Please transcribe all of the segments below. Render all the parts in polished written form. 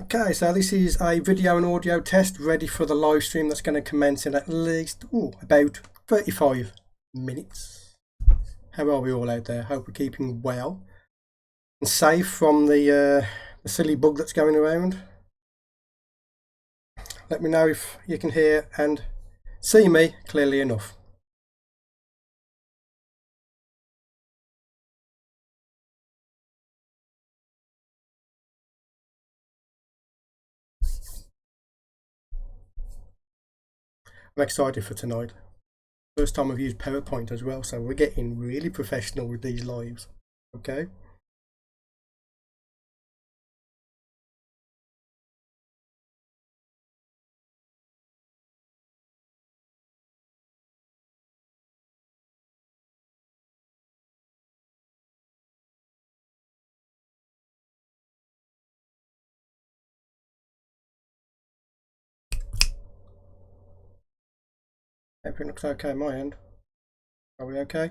Okay, so this is a video and audio test ready for the live stream that's going to commence in at least about 35 minutes. How are we all out there? Hope we're keeping well and safe from the silly bug that's going around. Let me know if you can hear and see me clearly enough. I'm excited for tonight. First time I've used PowerPoint as well, so we're getting really professional with these lives. Okay. Everything looks okay on my end. Are we okay?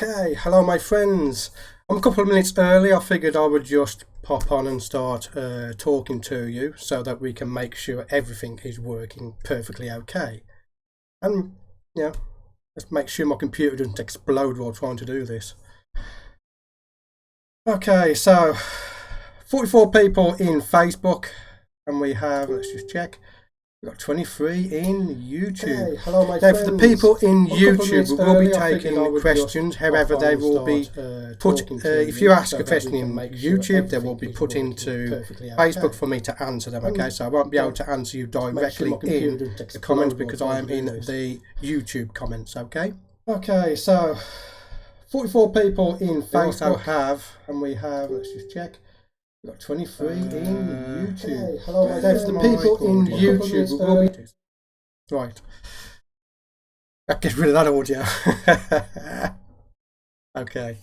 Okay, hello my friends. I'm a couple of minutes early. I figured I would just pop on and start talking to you so that we can make sure everything is working perfectly okay. And, yeah, let's make sure my computer doesn't explode while trying to do this. Okay, so 44 people in Facebook, and we have, let's just check, we've got 23 in YouTube. Okay, hello my friends. For the people in YouTube, we will be taking questions, however they will be put, if you ask a question in YouTube, they will be put into Facebook for me to answer them, okay? So I won't be able to answer you directly in the comments because I am in the YouTube comments, okay? Okay, so 44 people in Facebook have, and we have, let's just check, we've got 23 in YouTube. Hello, now for the people in YouTube, we will be... Right. I'll get rid of that audio. Okay.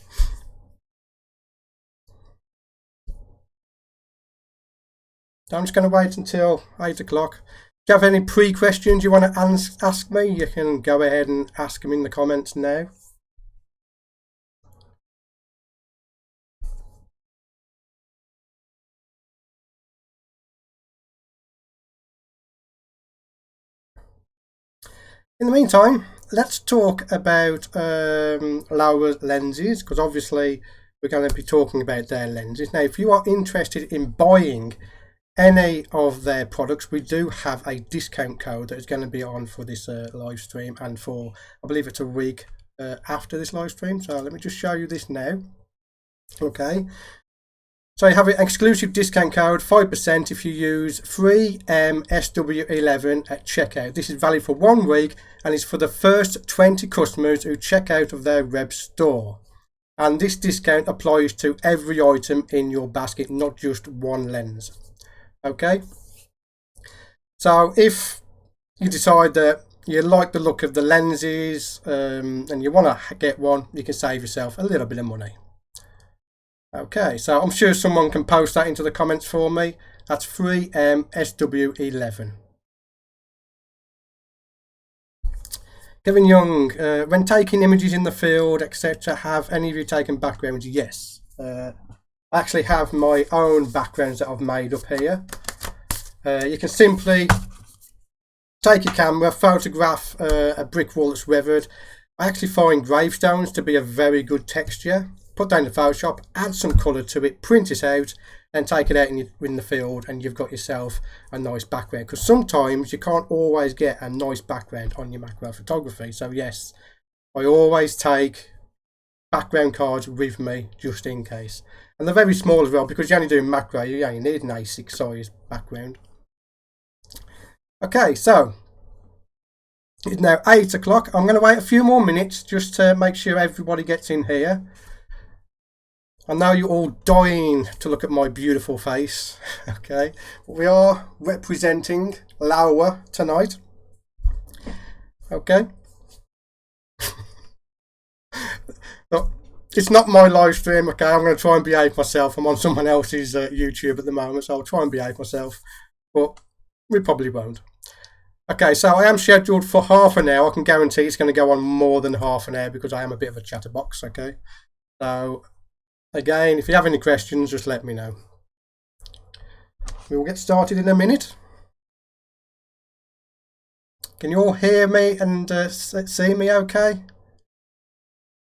So I'm just going to wait until 8 o'clock. Do you have any pre-questions you want to ask me? You can go ahead and ask them in the comments now. In the meantime, let's talk about Laowa lenses, because obviously we're going to be talking about their lenses. Now, if you are interested in buying any of their products, we do have a discount code that is going to be on for this live stream and for, I believe it's a week after this live stream. So let me just show you this now. Okay. So you have an exclusive discount code, 5% if you use free SW11 at checkout. This is valid for 1 week and it's for the first 20 customers who check out of their web store. And this discount applies to every item in your basket, not just one lens. Okay? So if you decide that you like the look of the lenses and you want to get one, you can save yourself a little bit of money. Okay, so I'm sure someone can post that into the comments for me. That's free SW11. Kevin Young, when taking images in the field, etc., have any of you taken backgrounds? Yes. I actually have my own backgrounds that I've made up here. You can simply take your camera, photograph a brick wall that's weathered. I actually find gravestones to be a very good texture. Put down the Photoshop, add some colour to it, print it out, and take it out in the field, and you've got yourself a nice background. Because sometimes you can't always get a nice background on your macro photography. So yes, I always take background cards with me just in case. And they're very small as well, because you're only doing macro, you only need an A6 size background. Okay, so it's now 8 o'clock. I'm going to wait a few more minutes just to make sure everybody gets in here. I know you're all dying to look at my beautiful face, okay? But we are representing Laowa tonight, okay? Look, it's not my live stream, okay? I'm going to try and behave myself. I'm on someone else's YouTube at the moment, so I'll try and behave myself, but we probably won't. Okay, so I am scheduled for half an hour. I can guarantee it's going to go on more than half an hour because I am a bit of a chatterbox, okay? So... again, if you have any questions, just let me know. We will get started in a minute. Can you all hear me and see me okay?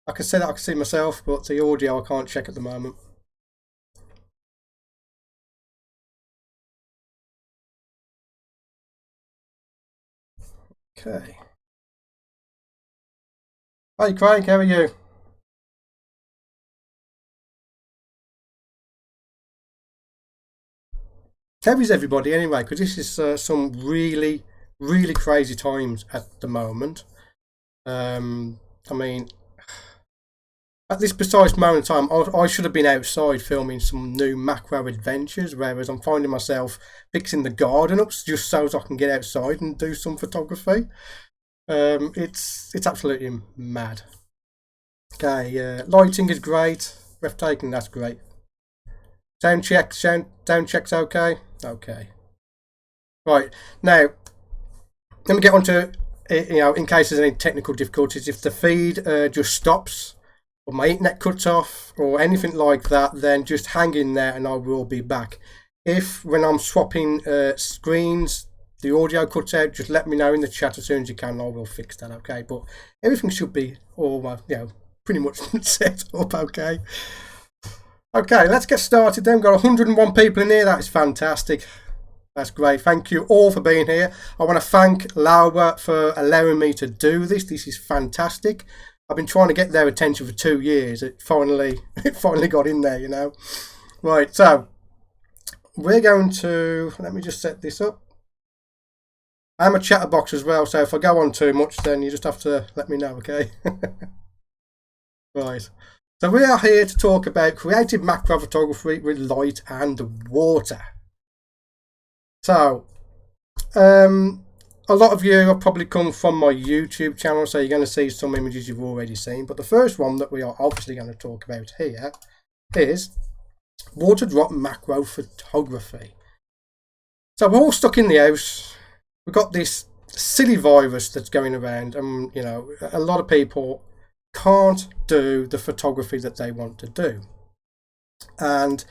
I can say that I can see myself, but the audio I can't check at the moment. Okay. Hi Craig, how are you? How is everybody anyway? Because this is some really crazy times at the moment. I mean, at this precise moment in time, I should have been outside filming some new macro adventures, whereas I'm finding myself fixing the garden up just so I can get outside and do some photography. It's absolutely mad. Okay, lighting is great, breathtaking. That's great. Sound checks okay. Okay. Right, now, let me get on to, in case there's any technical difficulties, if the feed just stops, or my internet cuts off or anything like that, then just hang in there and I will be back. If when I'm swapping screens the audio cuts out, just let me know in the chat as soon as you can and I will fix that, okay? But everything should be all, pretty much set up, okay? Okay, let's get started then. We've got 101 people in here. That is fantastic. That's great. Thank you all for being here. I want to thank Laowa for allowing me to do this. This is fantastic. I've been trying to get their attention for 2 years. It finally got in there, you know. Right, so we're going to, let me just set this up. I'm a chatterbox as well, so if I go on too much, then you just have to let me know, okay? Right. So we are here to talk about creative macro photography with light and water. So, a lot of you have probably come from my YouTube channel, so you're going to see some images you've already seen. But the first one that we are obviously going to talk about here is water drop macro photography. So we're all stuck in the house. We've got this silly virus that's going around, and you know, a lot of people can't do the photography that they want to do. And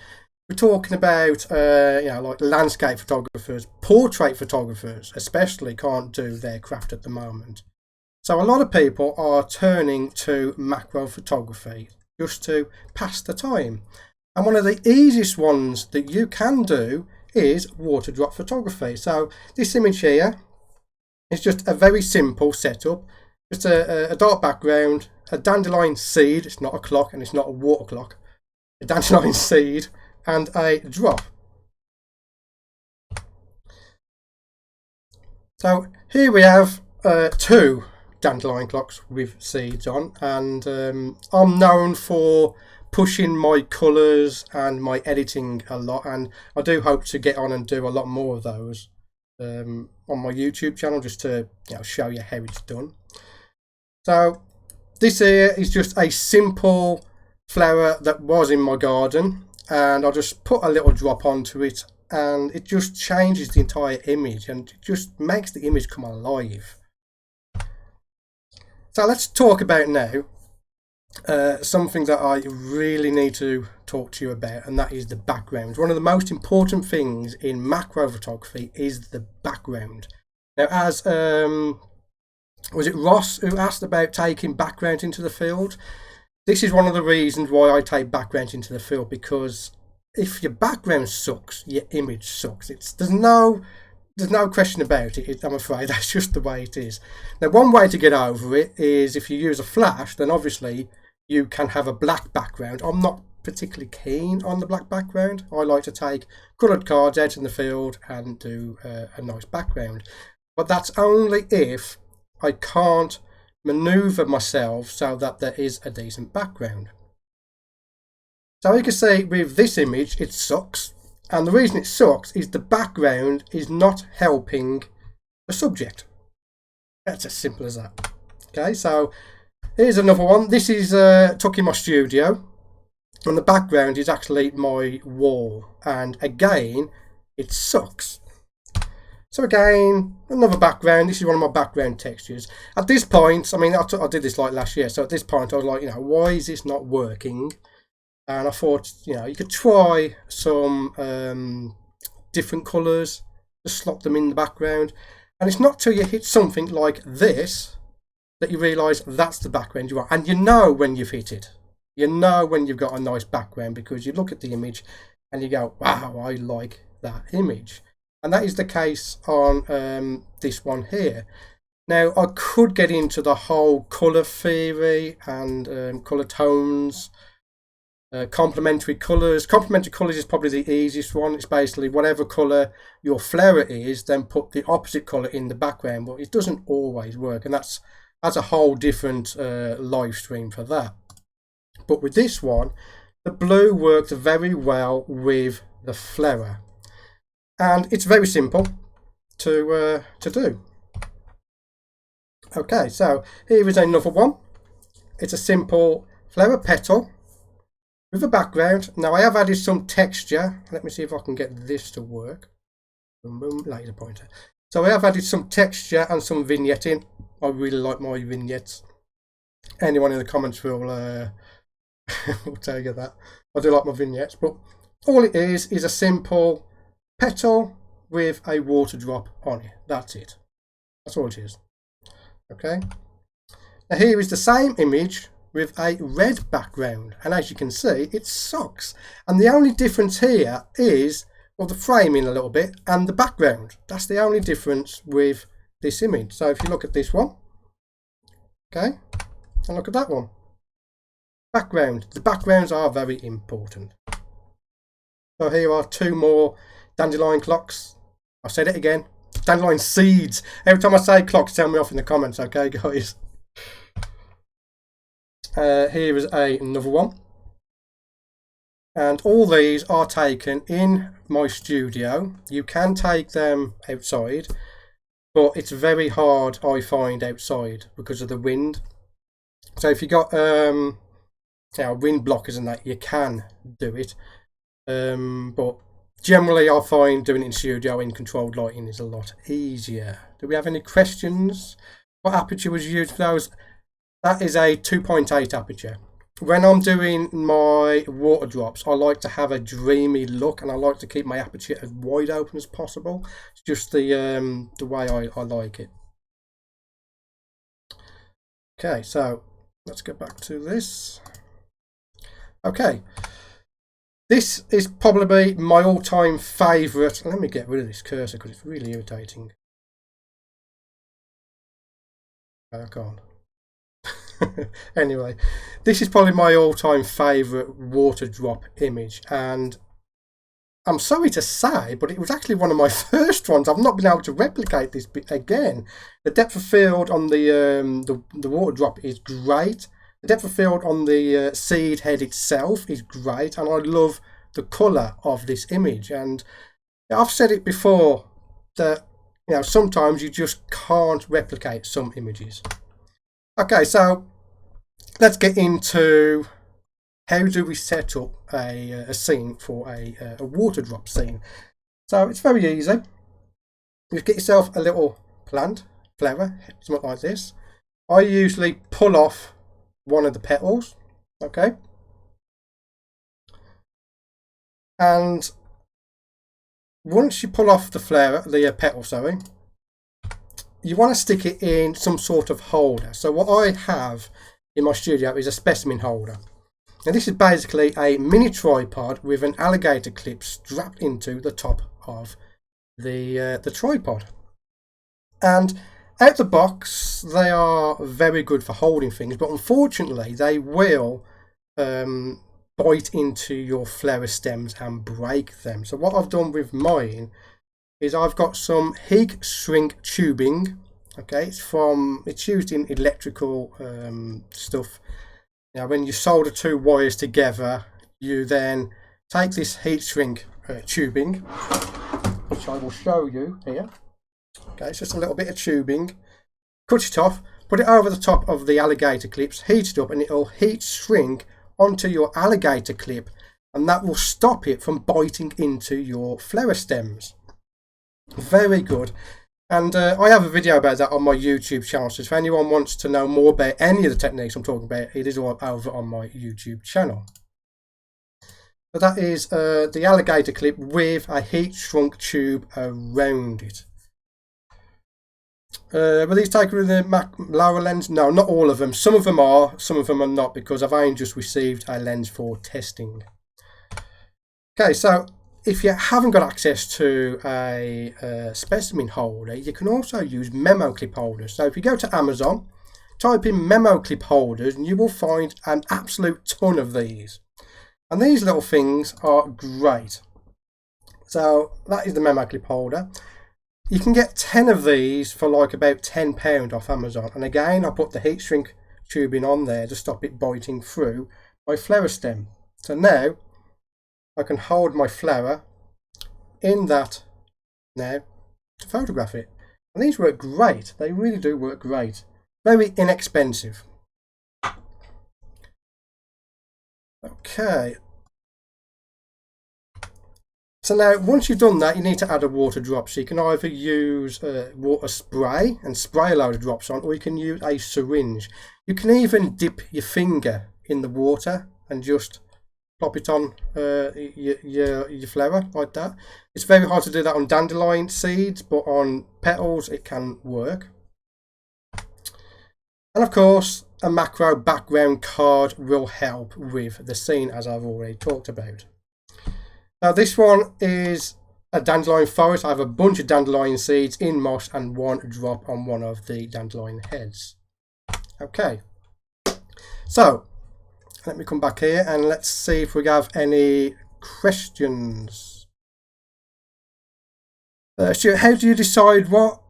we're talking about, like landscape photographers, portrait photographers especially can't do their craft at the moment. So a lot of people are turning to macro photography just to pass the time. And one of the easiest ones that you can do is water drop photography. So this image here is just a very simple setup. Just a dark background, a dandelion seed. It's not a clock and it's not a water clock. A dandelion seed and a drop. So here we have 2 dandelion clocks with seeds on, and I'm known for pushing my colours and my editing a lot, and I do hope to get on and do a lot more of those on my YouTube channel, just to show you how it's done. So this here is just a simple flower that was in my garden, and I'll just put a little drop onto it and it just changes the entire image and it just makes the image come alive. So let's talk about now something that I really need to talk to you about, and that is the background. One of the most important things in macro photography is the background. Now, as was it Ross who asked about taking background into the field? This is one of the reasons why I take background into the field, because if your background sucks, your image sucks. There's no question about it. I'm afraid that's just the way it is. Now, one way to get over it is if you use a flash, then obviously you can have a black background. I'm not particularly keen on the black background. I like to take coloured cards out in the field and do a nice background. But that's only if I can't maneuver myself so that there is a decent background. So you can see with this image it sucks, and the reason it sucks is the background is not helping the subject. That's as simple as that. Okay, so here's another one. This is took in my studio, and the background is actually my wall, and again it sucks. So again, another background. This is one of my background textures. At this point, I mean, I did this like last year, so at this point I was like, why is this not working? And I thought, you could try some different colours, just slot them in the background. And it's not till you hit something like this that you realise that's the background you want. And you know when you've hit it. You know when you've got a nice background, because you look at the image and you go, wow, I like that image. And that is the case on this one here. Now, I could get into the whole colour theory and colour tones, complementary colours. Complementary colours is probably the easiest one. It's basically whatever colour your flower is, then put the opposite colour in the background. But it doesn't always work, and that's a whole different live stream for that. But with this one, the blue worked very well with the flower. And it's very simple to do. Okay, so here is another one. It's a simple flower petal with a background. Now I have added some texture. Let me see if I can get this to work. Boom, boom, laser pointer. So I have added some texture and some vignetting. I really like my vignettes. Anyone in the comments will I'll tell you that. I do like my vignettes, but all it is a simple petal with a water drop on it. That's it. That's all it is. Okay. Now here is the same image with a red background, and as you can see, it sucks. And the only difference here is, well, the framing a little bit and the background. That's the only difference with this image. So if you look at this one, okay, and look at that one. Background. The backgrounds are very important. So here are two more dandelion clocks. I've said it again. Dandelion seeds. Every time I say clocks, tell me off in the comments, okay, guys? Here is another one. And all these are taken in my studio. You can take them outside, but it's very hard, I find, outside because of the wind. So if you got wind blockers and that, you can do it. But generally, I find doing it in studio in controlled lighting is a lot easier. Do we have any questions? What aperture was used for those? That is a 2.8 aperture. When I'm doing my water drops, I like to have a dreamy look, and I like to keep my aperture as wide open as possible. It's just the way I like it. Okay, so let's get back to this. Okay, this is probably my all-time favourite. Let me get rid of this cursor because it's really irritating. I can't. Anyway, this is probably my all-time favourite water drop image, and I'm sorry to say, but it was actually one of my first ones. I've not been able to replicate this again. The depth of field on the water drop is great. The depth of field on the seed head itself is great, and I love the colour of this image. And I've said it before that sometimes you just can't replicate some images. Okay, so let's get into how do we set up a scene for a water drop scene. So it's very easy. You get yourself a little plant, flower, something like this. I usually pull off one of the petals, okay? And once you pull off the petal, sorry, you want to stick it in some sort of holder. So what I have in my studio is a specimen holder. And this is basically a mini tripod with an alligator clip strapped into the top of the tripod. And out the box, they are very good for holding things, but unfortunately they will bite into your flower stems and break them. So what I've done with mine is I've got some heat shrink tubing. Okay, it's used in electrical stuff. Now, when you solder two wires together, you then take this heat shrink tubing, which I will show you here. Okay, it's just a little bit of tubing. Cut it off, put it over the top of the alligator clips, heat it up, and it'll heat shrink onto your alligator clip, and that will stop it from biting into your flower stems. Very good. And I have a video about that on my YouTube channel, so if anyone wants to know more about any of the techniques I'm talking about, it is all over on my YouTube channel. So that is the alligator clip with a heat shrunk tube around it. Were these taken with the Laowa lens? No, not all of them. Some of them are, some of them are not, because I've only just received a lens for testing. Okay, so if you haven't got access to a specimen holder, you can also use memo clip holders. So if you go to Amazon, type in memo clip holders, and you will find an absolute ton of these. And these little things are great. So that is the memo clip holder. You can get 10 of these for like about £10 off Amazon. And again, I put the heat shrink tubing on there to stop it biting through my flower stem. So now I can hold my flower in that now to photograph it. And these work great. They really do work great. Very inexpensive. Okay. So now, once you've done that, you need to add a water drop. So you can either use water spray and spray a load of drops on, or you can use a syringe. You can even dip your finger in the water and just plop it on your flower like that. It's very hard to do that on dandelion seeds, but on petals it can work. And of course, a macro background card will help with the scene, as I've already talked about. Now this one is a dandelion forest. I have a bunch of dandelion seeds in moss and one drop on one of the dandelion heads. Okay, so let me come back here and let's see if we have any questions. Stuart, how do you decide what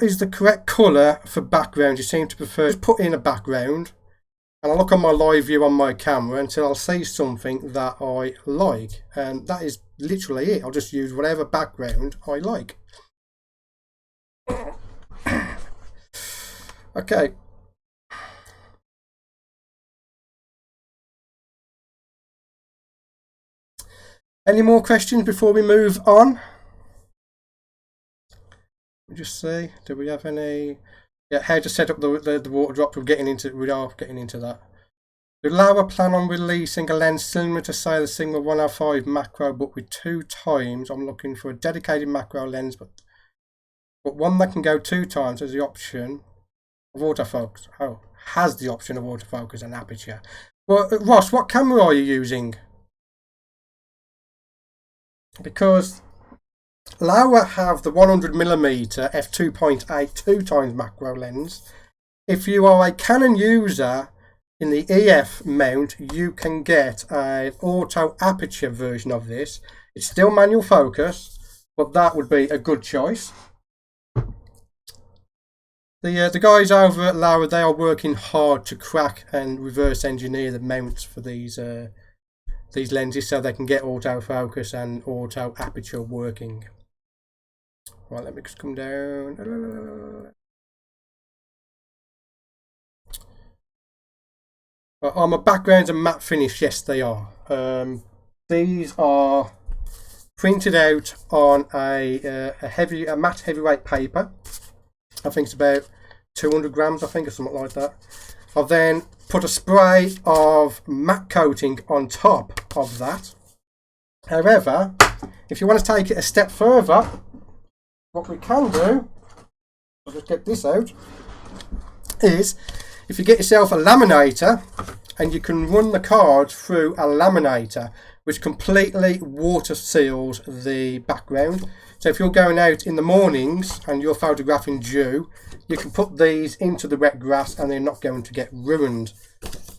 is the correct colour for background? You seem to prefer to put in a background, and I look on my live view on my camera until I'll see something that I like, and that is literally it. I'll just use whatever background I like. Okay. Any more questions before we move on? Let me just see. Do we have any? Yeah, how to set up the water drop? We are getting into that. The Laowa plan on releasing a lens similar to, say, the Sigma 105 macro, but with 2 times. I'm looking for a dedicated macro lens, but one that can go 2 times as the option of autofocus. Oh, has the option of autofocus and aperture. Well, Ross, what camera are you using? Because Laowa have the 100mm f2.8 2 times macro lens. If you are a Canon user in the EF mount, you can get an auto aperture version of this. It's still manual focus, but that would be a good choice. The guys over at Laowa, they are working hard to crack and reverse engineer the mounts for these lenses so they can get autofocus and auto aperture working. Right, let me just come down. Are my backgrounds and matte finish? Yes, they are. These are printed out on a matte heavyweight paper. I think it's about 200 grams, I think, or something like that. I've then put a spray of matte coating on top of that. However, if you want to take it a step further, what we can do, I'll just get this out, is if you get yourself a laminator and you can run the card through a laminator which completely water seals the background. So if you're going out in the mornings and you're photographing dew, you can put these into the wet grass and they're not going to get ruined.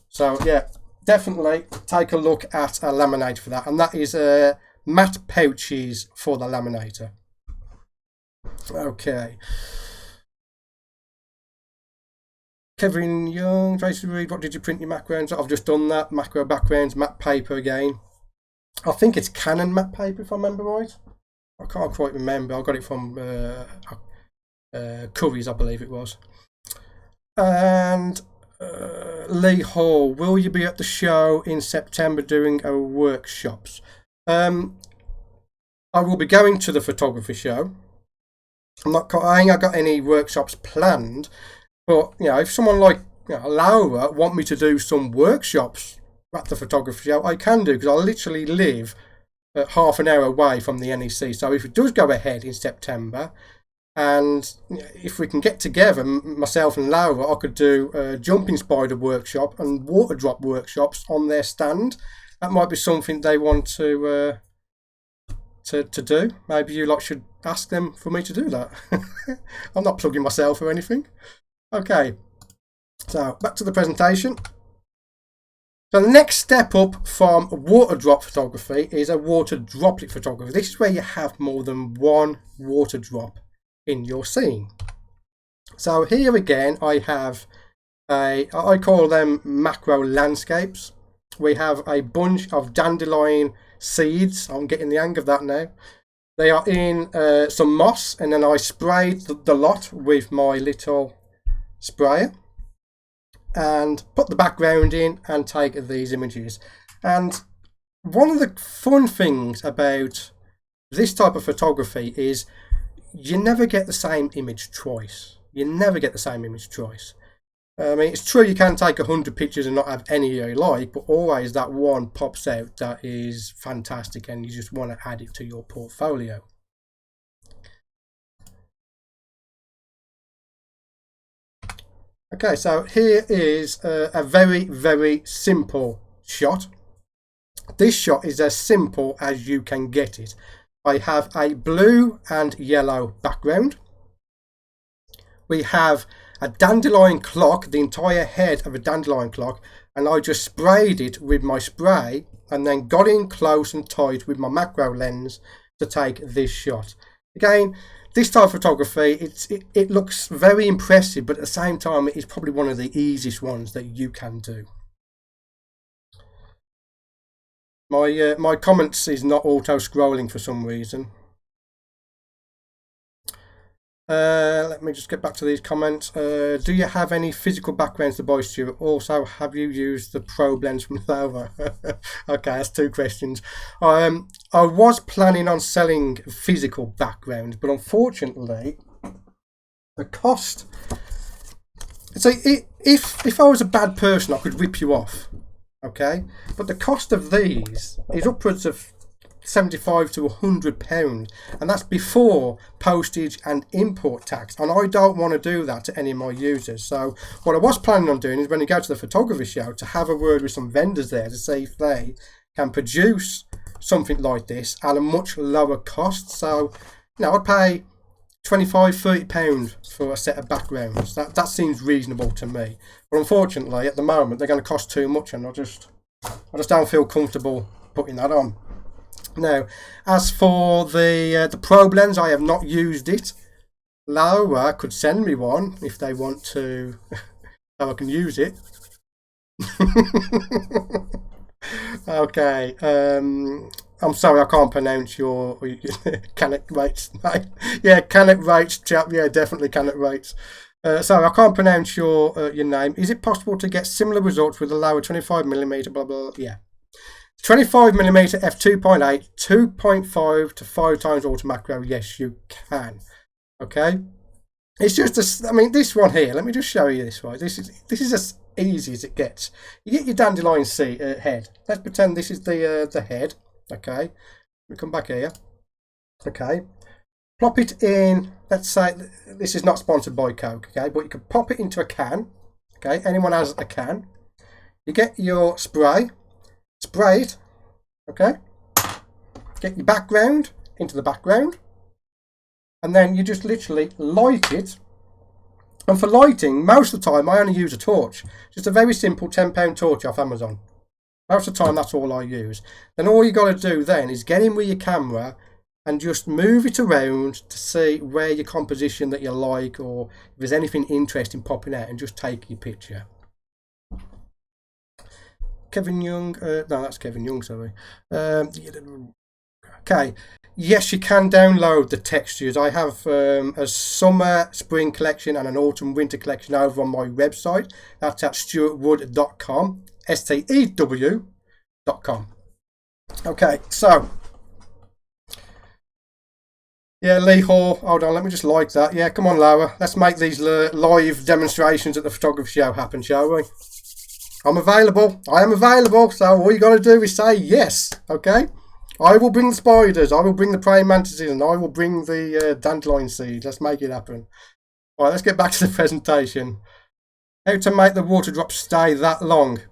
So yeah, definitely take a look at a laminator for that, and that is matte pouches for the laminator. Okay. Kevin Young, Tracy Reed, what did you print your backgrounds? I've just done that. Macro backgrounds, matte paper again. I think it's Canon matte paper if I remember right. I can't quite remember. I got it from Curry's, I believe it was. And Lee Hall, will you be at the show in September doing workshops? I will be going to the photography show. I ain't got any workshops planned, but you know, if someone like Laowa want me to do some workshops at the photography show, I can do, because I literally live half an hour away from the NEC. So if it does go ahead in September, and if we can get together, myself and Laowa, I could do a jumping spider workshop and water drop workshops on their stand. That might be something they want to do. Maybe you lot should ask them for me to do that. I'm not plugging myself or anything. Okay, so back to the presentation. So the next step up from water drop photography is a water droplet photography. This is where you have more than one water drop in your scene. So here again I have I call them macro landscapes. We have a bunch of dandelion seeds. I'm getting the hang of that now. They are in some moss, and then I sprayed the lot with my little sprayer and put the background in and take these images. And one of the fun things about this type of photography is you never get the same image twice. You never get the same image twice. I mean, it's true you can take 100 pictures and not have any you like, but always that one pops out that is fantastic and you just want to add it to your portfolio. Okay, so here is a very, very simple shot. This shot is as simple as you can get it. I have a blue and yellow background. We have a dandelion clock, the entire head of a dandelion clock, and I just sprayed it with my spray and then got in close and tight with my macro lens to take this shot. Again, this type of photography, it looks very impressive, but at the same time it is probably one of the easiest ones that you can do. My comments is not auto scrolling for some reason. Let me just get back to these comments. Do you have any physical backgrounds to buy, Stewart? Also, have you used the probe lens from Laowa? Okay, that's 2 questions. I was planning on selling physical backgrounds, but unfortunately, the cost. So if I was a bad person, I could rip you off. Okay, but the cost of these is upwards of £75 to £100, and that's before postage and import tax, and I don't want to do that to any of my users. So what I was planning on doing is when you go to the photography show to have a word with some vendors there to see if they can produce something like this at a much lower cost. So I'd pay £25–30 for a set of backgrounds. That seems reasonable to me, but unfortunately at the moment they're going to cost too much, and I just don't feel comfortable putting that on. Now, as for the probe lens, I have not used it. Laowa could send me one if they want to, so I can use it. Okay. I'm sorry, I can't pronounce your Canet Rates name. Yeah, Canet Rates, chap. Yeah, definitely Canet Rates. Sorry, I can't pronounce your name. Is it possible to get similar results with the Laowa 25mm? Blah blah. Yeah. 25mm f2.8, 2.5 to 5 times auto macro. Yes, you can. Okay, it's just I mean, this one here. Let me just show you this one. This is as easy as it gets. You get your dandelion head. Let's pretend this is the head. Okay, we come back here. Okay, plop it in. Let's say this is not sponsored by Coke. Okay, but you can pop it into a can. Okay, anyone has a can. You get your spray. Spray it, okay, get your background into the background, and then you just literally light it. And for lighting, most of the time I only use a torch, just a very simple £10 torch off Amazon. Most of the time that's all I use. Then all you got to do then is get in with your camera and just move it around to see where your composition that you like, or if there's anything interesting popping out, and just take your picture. Kevin Young, no, that's Kevin Young, sorry. Okay, yes, you can download the textures. I have a summer spring collection and an autumn winter collection over on my website. That's at stewartwood.com, STEW.com. Okay, so yeah, Lee Hall, hold on, let me just like that. Yeah, come on, Laowa, let's make these live demonstrations at the photography show happen, shall we? I'm available. I am available. So all you got to do is say yes. Okay. I will bring the spiders. I will bring the praying mantises, and I will bring the dandelion seeds. Let's make it happen. All right. Let's get back to the presentation. How to make the water drops stay that long?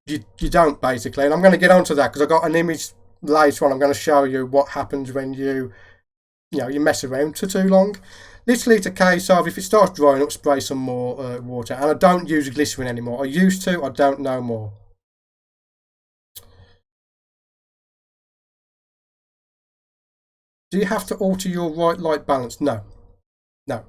You don't, basically. And I'm going to get onto that because I've got an image later on. I'm going to show you what happens when you mess around for too long. Literally, it's a case of if it starts drying up, spray some more water. And I don't use glycerin anymore. I used to, I don't know more. Do you have to alter your white light balance? No. No.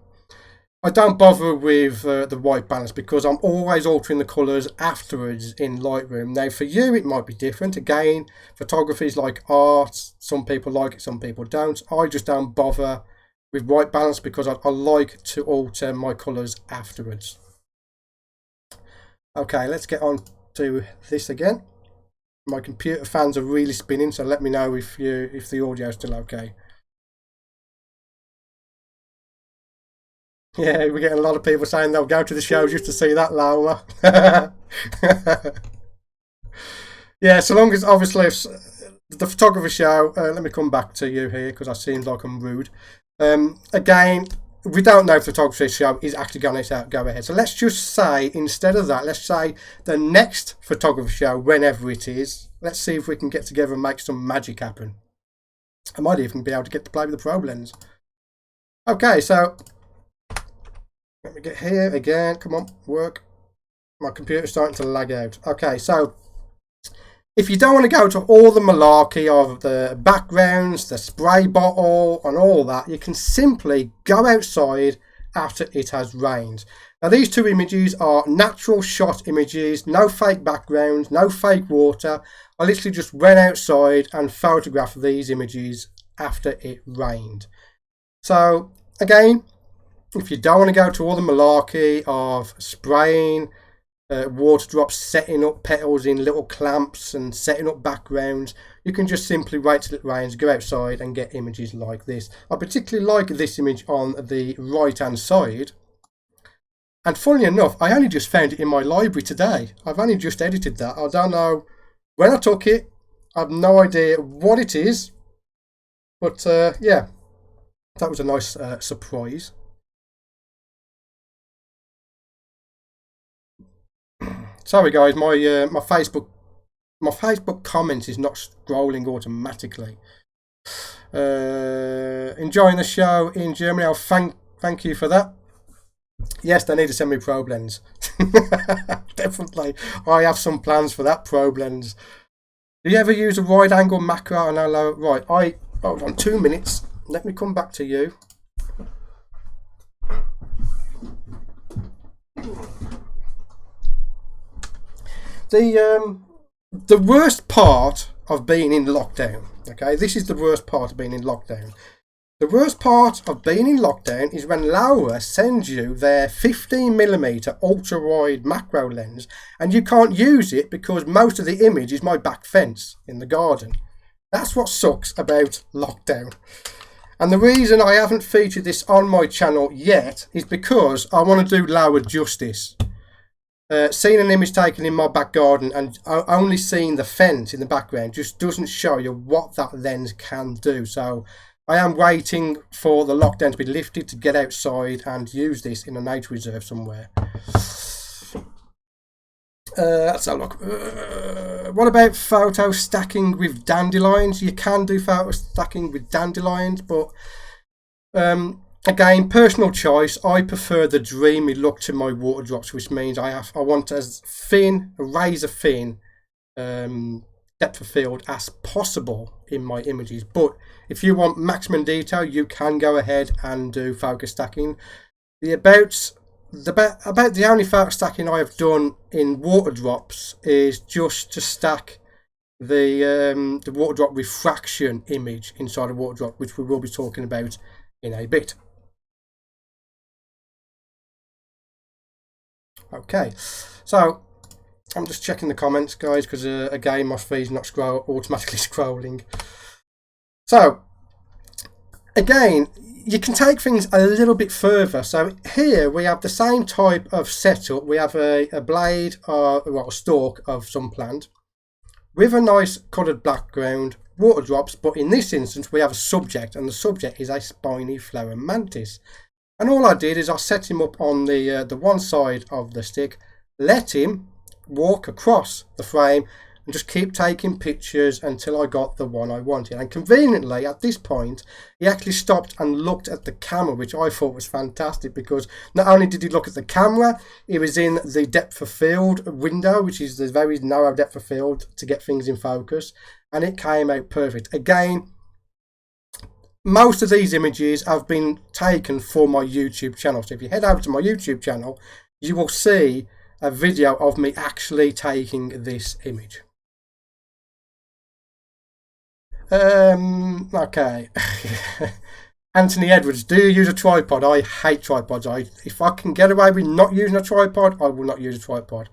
I don't bother with the white balance because I'm always altering the colours afterwards in Lightroom. Now, for you, it might be different. Again, photography is like art. Some people like it, some people don't. I just don't bother with white balance because I like to alter my colours afterwards. Okay, let's get on to this again. My computer fans are really spinning, so let me know if the audio is still okay. Yeah, we're getting a lot of people saying they'll go to the shows just to see that Laowa. Yeah, so long as obviously if the photographer show, let me come back to you here because that seems like I'm rude. Again, we don't know if the photography show is actually going to go ahead. So let's just say, instead of that, let's say the next photography show, whenever it is, let's see if we can get together and make some magic happen. I might even be able to get to play with the probe lens. Okay, so let me get here again. Come on, work. My computer's starting to lag out. Okay, so if you don't want to go to all the malarkey of the backgrounds, the spray bottle and all that, you can simply go outside after it has rained. Now these two images are natural shot images, no fake backgrounds, no fake water. I literally just went outside and photographed these images after it rained. So again, if you don't want to go to all the malarkey of spraying, water drops, setting up petals in little clamps and setting up backgrounds, you can just simply wait till it rains, go outside and get images like this. I particularly like this image on the right hand side, and funnily enough I only just found it in my library today. I've only just edited that. I don't know when I took it, I have no idea what it is, but yeah, that was a nice surprise. Sorry guys, my Facebook comments is not scrolling automatically. Enjoying the show in Germany. I'll thank you for that. Yes, they need to send me probe lens. Definitely. I have some plans for that probe lens. Do you ever use a wide angle macro? Right, hold on 2 minutes. Let me come back to you. The worst part of being in lockdown, okay, this is the worst part of being in lockdown. The worst part of being in lockdown is when Laowa sends you their 15mm ultra wide macro lens and you can't use it because most of the image is my back fence in the garden. That's what sucks about lockdown. And the reason I haven't featured this on my channel yet is because I want to do Laowa justice. Seeing an image taken in my back garden and only seeing the fence in the background just doesn't show you what that lens can do. So I am waiting for the lockdown to be lifted to get outside and use this in a nature reserve somewhere. Let's have a look. What about photo stacking with dandelions? You can do photo stacking with dandelions, but again, personal choice. I prefer the dreamy look to my water drops, which means I want as thin, razor thin depth of field as possible in my images. But if you want maximum detail, you can go ahead and do focus stacking. About the only photo stacking I have done in water drops is just to stack the water drop refraction image inside a water drop, which we will be talking about in a bit. Okay, so I'm just checking the comments, guys, because again my feed's not automatically scrolling. So again, you can take things a little bit further. So here we have the same type of setup. We have a blade or a stalk of some plant with a nice coloured background, water drops, but in this instance we have a subject, and the subject is a spiny flower mantis. And all I did is I set him up on the one side of the stick, let him walk across the frame and just keep taking pictures until I got the one I wanted. And conveniently at this point he actually stopped and looked at the camera, which I thought was fantastic, because not only did he look at the camera, he was in the depth of field window, which is the very narrow depth of field to get things in focus, and it came out perfect. Again, most of these images have been taken for my YouTube channel. So if you head over to my YouTube channel, you will see a video of me actually taking this image. Okay. Anthony Edwards, do you use a tripod? I hate tripods. If I can get away with not using a tripod, I will not use a tripod.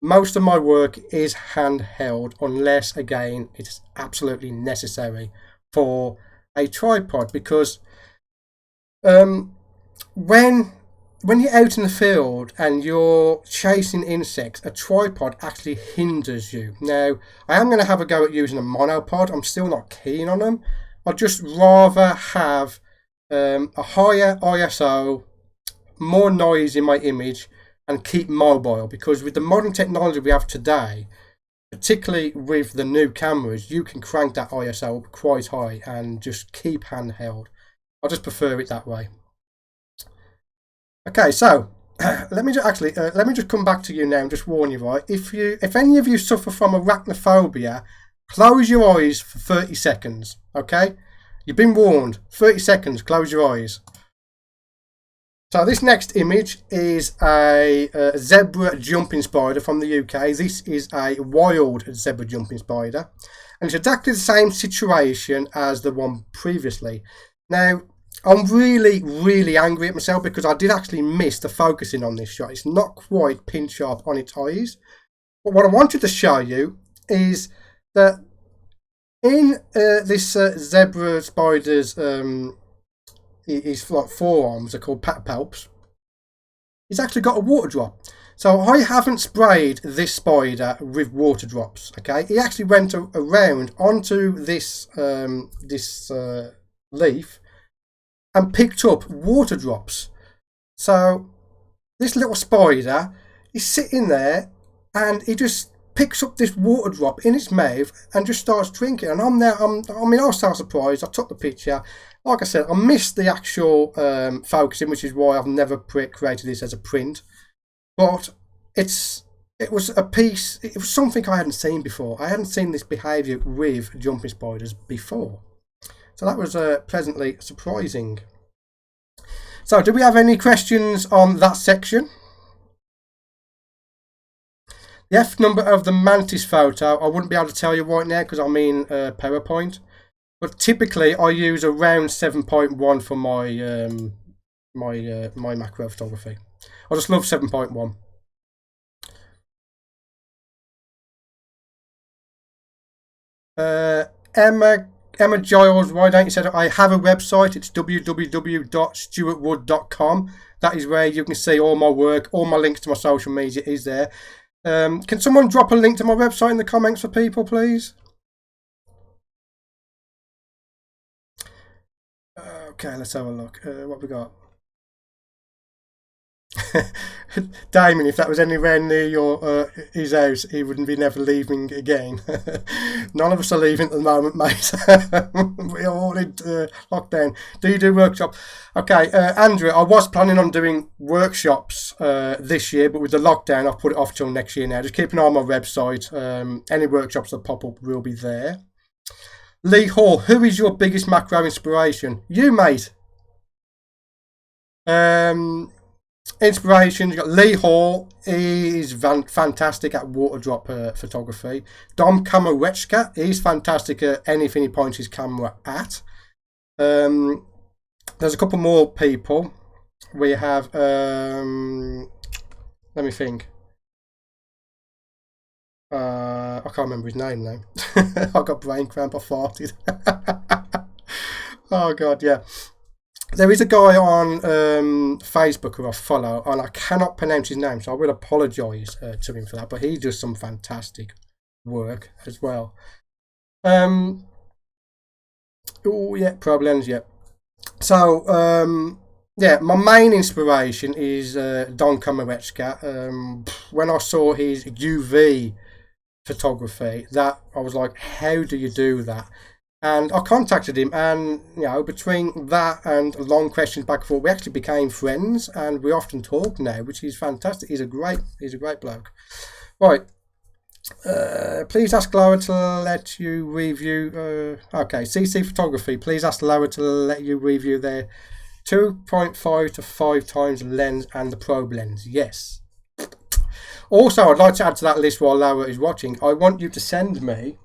Most of my work is handheld, unless again it's absolutely necessary for a tripod, because when when you're out in the field and you're chasing insects, a tripod actually hinders you. Now, I am going to have a go at using a monopod. I'm still not keen on them. I'd just rather have a higher ISO, more noise in my image, and keep mobile, because with the modern technology we have today, particularly with the new cameras, you can crank that ISO up quite high and just keep handheld. I just prefer it that way. Okay, so let me just come back to you now and just warn you, right? If any of you suffer from arachnophobia, close your eyes for 30 seconds. Okay, you've been warned. 30 seconds. Close your eyes. So this next image is a zebra jumping spider from the UK. This is a wild zebra jumping spider, and it's exactly the same situation as the one previously. Now, I'm really angry at myself because I did actually miss the focusing on this shot. It's not quite pin sharp on its eyes. But what I wanted to show you is that in this zebra spider's his like forearms are called palps. He's actually got a water drop. So I haven't sprayed this spider with water drops. Okay, he actually went around onto this leaf and picked up water drops. So this little spider is sitting there and he just picks up this water drop in its mouth and just starts drinking. And I'm there. I was so surprised. I took the picture. Like I said, I missed the actual focusing, which is why I've never created this as a print. But it was a piece. It was something I hadn't seen before. I hadn't seen this behaviour with jumping spiders before. So that was pleasantly surprising. So, do we have any questions on that section? The F number of the mantis photo, I wouldn't be able to tell you right now because I'm in PowerPoint. But typically, I use around 7.1 for my my macro photography. I just love 7.1. Emma Giles, why don't you say that? I have a website. It's www.stewartwood.com. That is where you can see all my work. All my links to my social media is there. Can someone drop a link to my website in the comments for people, please? Okay, let's have a look. What we got? Damien, if that was anywhere near his house, he wouldn't be never leaving again. None of us are leaving at the moment, mate. We're all in lockdown. Do you do workshops? Okay, Andrew, I was planning on doing workshops this year, but with the lockdown, I've put it off till next year now. Just keep an eye on my website. Any workshops that pop up will be there. Lee Hall, who is your biggest macro inspiration? You, mate. Inspiration, you've got Lee Hall. He is fantastic at water drop photography. Dom Kamarechka, he's fantastic at anything he points his camera at. There's a couple more people. We have, let me think. I can't remember his name now. I got brain cramp, I farted. Oh god, yeah. There is a guy on Facebook who I follow, and I cannot pronounce his name, so I will apologise to him for that, but he does some fantastic work as well. Oh yeah, problems, yeah. So yeah, my main inspiration is Don Kamarechka. When I saw his UV photography, that I was like, how do you do that? And I contacted him, and between that and long questions back and forth, we actually became friends, and we often talk now, which is fantastic. He's a great bloke. Right, please ask Laowa to let you review. Okay, CC Photography. Please ask Laowa to let you review their 2.5 to 5 times lens and the probe lens. Yes. Also, I'd like to add to that list while Laowa is watching. I want you to send me.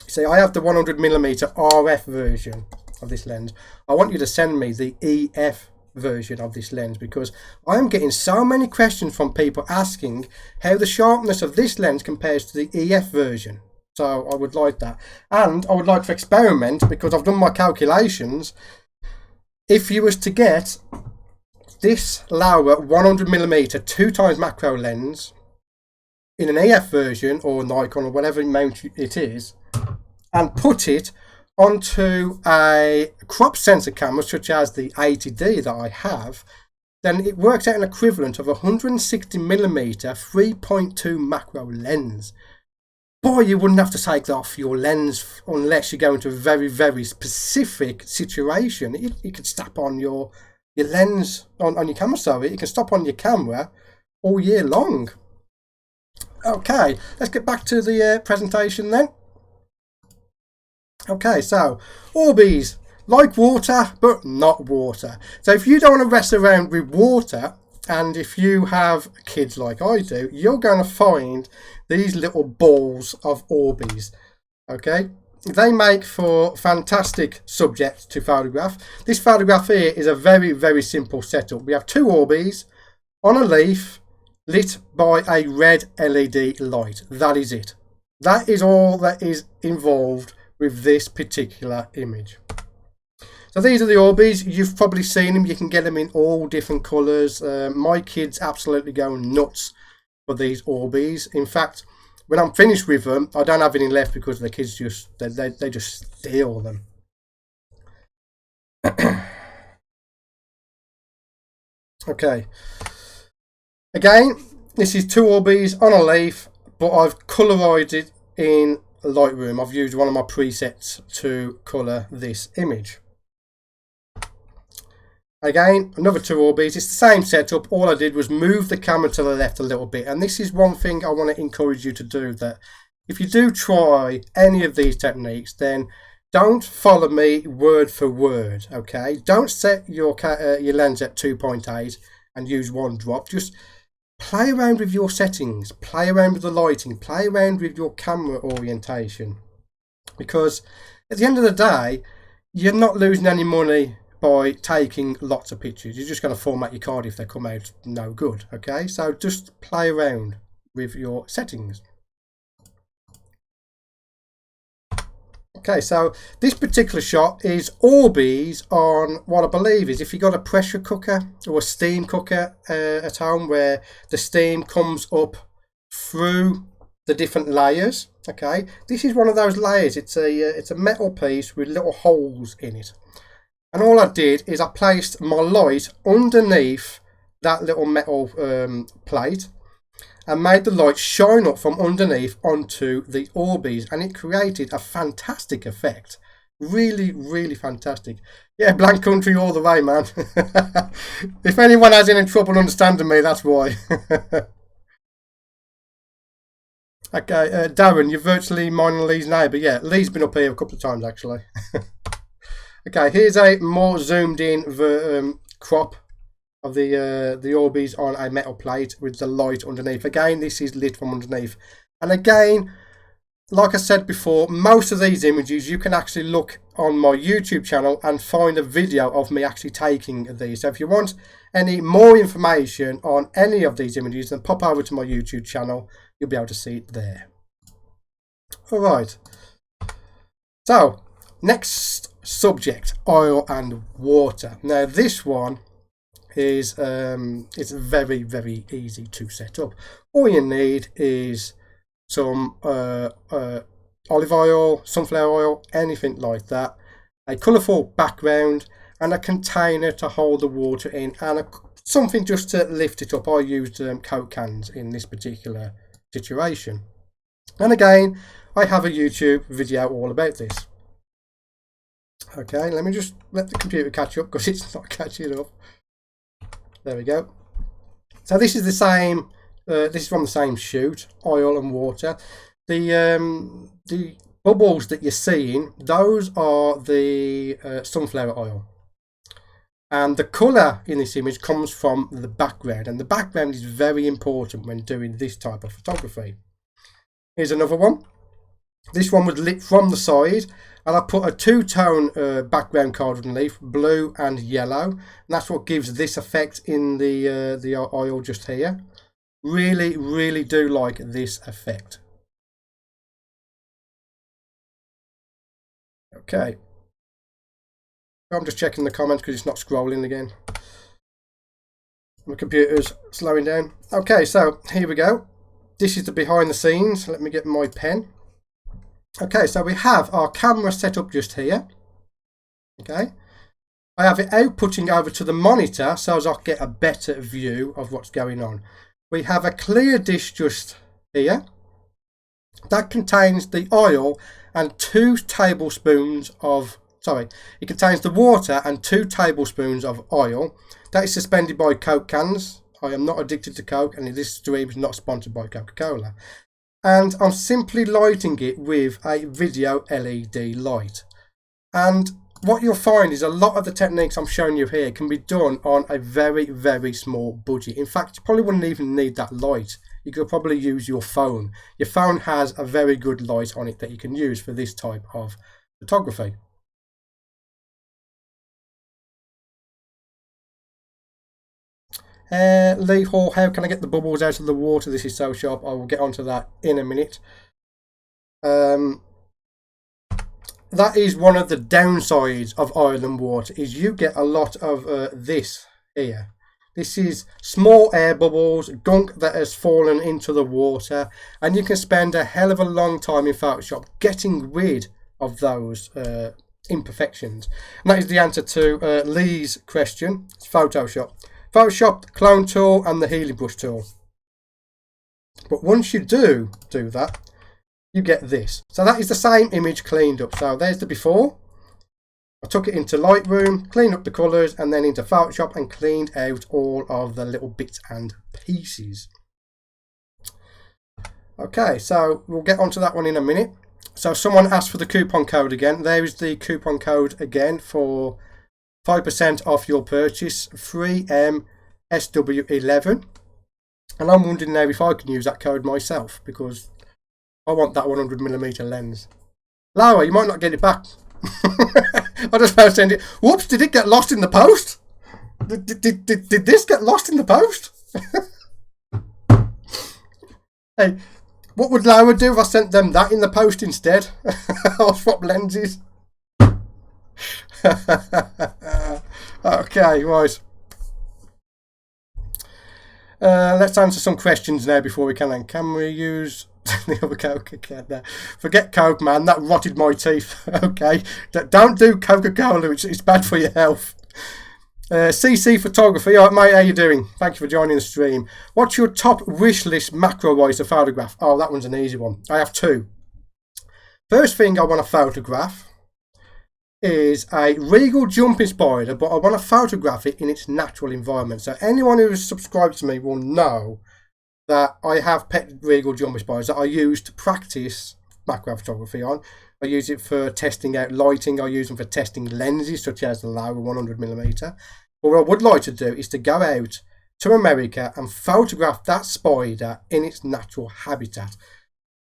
See, I have the 100mm RF version of this lens. I want you to send me the EF version of this lens, because I am getting so many questions from people asking how the sharpness of this lens compares to the EF version. So I would like that. And I would like to experiment, because I've done my calculations. If you was to get this Laowa 100mm 2x macro lens in an EF version or Nikon or whatever mount it is, and put it onto a crop sensor camera such as the 80D that I have, then it works out an equivalent of a 160mm 3.2 macro lens. Boy, you wouldn't have to take that off your lens unless you go into a very, very specific situation. You could stop on your lens on your camera, sorry. You can stop on your camera all year long. Okay, let's get back to the presentation then. Okay, so Orbeez, like water, but not water. So if you don't want to mess around with water, and if you have kids like I do, you're going to find these little balls of Orbeez. Okay, they make for fantastic subjects to photograph. This photograph here is a very, very simple setup. We have two Orbeez on a leaf lit by a red LED light. That is it. That is all that is involved with this particular image. So these are the Orbeez. You've probably seen them. You can get them in all different colours. My kids absolutely go nuts for these Orbeez. In fact, when I'm finished with them, I don't have any left because the kids just they just steal them. Okay. Again, this is two Orbeez on a leaf, but I've coloured it in Lightroom. I've used one of my presets to colour this image. Again, another two Orbeez. It's the same setup. All I did was move the camera to the left a little bit. And this is one thing I want to encourage you to do, that if you do try any of these techniques, then don't follow me word for word, okay? Don't set your lens at 2.8 and use one drop. Just play around with your settings. Play around with the lighting. Play around with your camera orientation. Because at the end of the day, you're not losing any money by taking lots of pictures. You're just going to format your card if they come out no good. Okay, so just play around with your settings. Okay, so this particular shot is Orbeez on what I believe is, if you got a pressure cooker or a steam cooker at home, where the steam comes up through the different layers. Okay, this is one of those layers. It's a metal piece with little holes in it. And all I did is I placed my light underneath that little metal plate and made the light shine up from underneath onto the Orbeez, and it created a fantastic effect. Really, really fantastic. Yeah, blank country all the way, man. If anyone has any trouble understanding me, that's why. Okay, Darren, you're virtually mine and Lee's neighbour. Yeah, Lee's been up here a couple of times actually. Okay, here's a more zoomed in crop of the Orbeez on a metal plate with the light underneath. Again, this is lit from underneath. And again, like I said before, most of these images you can actually look on my YouTube channel and find a video of me actually taking these. So if you want any more information on any of these images, then pop over to my YouTube channel. You'll be able to see it there. Alright. So, next subject, oil and water. Now this one is it's very, very easy to set up. All you need is some olive oil, sunflower oil, anything like that, a colourful background, and a container to hold the water in, and something just to lift it up. I used Coke cans in this particular situation. And again, I have a YouTube video all about this. Okay, let me just let the computer catch up because it's not catching up. There we go. So this is the same. This is from the same shoot, oil and water. The bubbles that you're seeing, those are the sunflower oil. And the colour in this image comes from the background, and the background is very important when doing this type of photography. Here's another one. This one was lit from the side, and I put a two-tone background card underneath, blue and yellow, and that's what gives this effect in the oil just here. Really, really do like this effect. Okay. I'm just checking the comments because it's not scrolling again. My computer's slowing down. Okay, so here we go. This is the behind the scenes. Let me get my pen. Okay, so we have our camera set up just here. Okay. I have it outputting over to the monitor so as I get a better view of what's going on. We have a clear dish just here. That contains the oil and 2 tablespoons of, it contains the water and 2 tablespoons of oil. That is suspended by Coke cans. I am not addicted to Coke, and this stream is not sponsored by Coca-Cola. And I'm simply lighting it with a video LED light. And what you'll find is a lot of the techniques I'm showing you here can be done on a very, very small budget. In fact, you probably wouldn't even need that light. You could probably use your phone. Your phone has a very good light on it that you can use for this type of photography. Lee Hall, how can I get the bubbles out of the water? This is so sharp. I will get onto that in a minute. That is one of the downsides of oil and water, is you get a lot of this here. This is small air bubbles, gunk that has fallen into the water, and you can spend a hell of a long time in Photoshop getting rid of those imperfections. And that is the answer to Lee's question. It's Photoshop. Photoshop, the clone tool and the healing brush tool. But once you do that, you get this. So that is the same image cleaned up. So there's the before. I took it into Lightroom, cleaned up the colours, and then into Photoshop and cleaned out all of the little bits and pieces. Okay, so we'll get onto that one in a minute. So someone asked for the coupon code again. There is the coupon code again for 5% off your purchase, 3MSW11. And I'm wondering now if I can use that code myself, because I want that 100mm lens. Laowa, you might not get it back. I just found send it. Whoops, did it get lost in the post? Did this get lost in the post? Hey, what would Laowa do if I sent them that in the post instead? I'll swap lenses. Okay, right. Let's answer some questions now before we can we use the other Coke again? Forget Coke, man, that rotted my teeth. Okay, don't do Coca-Cola, it's bad for your health. CC Photography, alright mate, how you doing? Thank you for joining the stream. What's your top wish list macro-wise to photograph? Oh, that one's an easy one. I have 2. First thing I want to photograph is a regal jumping spider, but I want to photograph it in its natural environment. So anyone who has subscribed to me will know that I have pet regal jumping spiders that I use to practice macro photography on. I use it for testing out lighting. I use them for testing lenses such as the Laowa 100mm. But what I would like to do is to go out to America and photograph that spider in its natural habitat.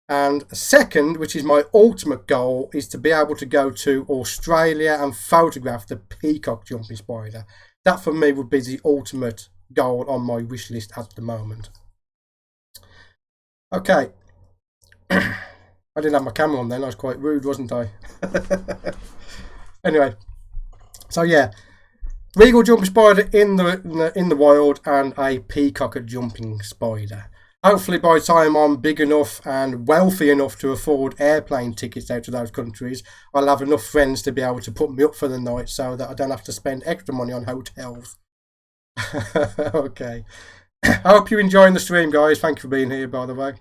And second, which is my ultimate goal, is to be able to go to Australia and photograph the peacock jumping spider. That for me would be the ultimate goal on my wish list at the moment. Okay. I didn't have my camera on then. I was quite rude, wasn't I? Anyway. So yeah. Regal jumping spider in the wild and a peacock jumping spider. Hopefully by the time I'm big enough and wealthy enough to afford airplane tickets out to those countries, I'll have enough friends to be able to put me up for the night so that I don't have to spend extra money on hotels. Okay. I hope you're enjoying the stream, guys. Thank you for being here, by the way.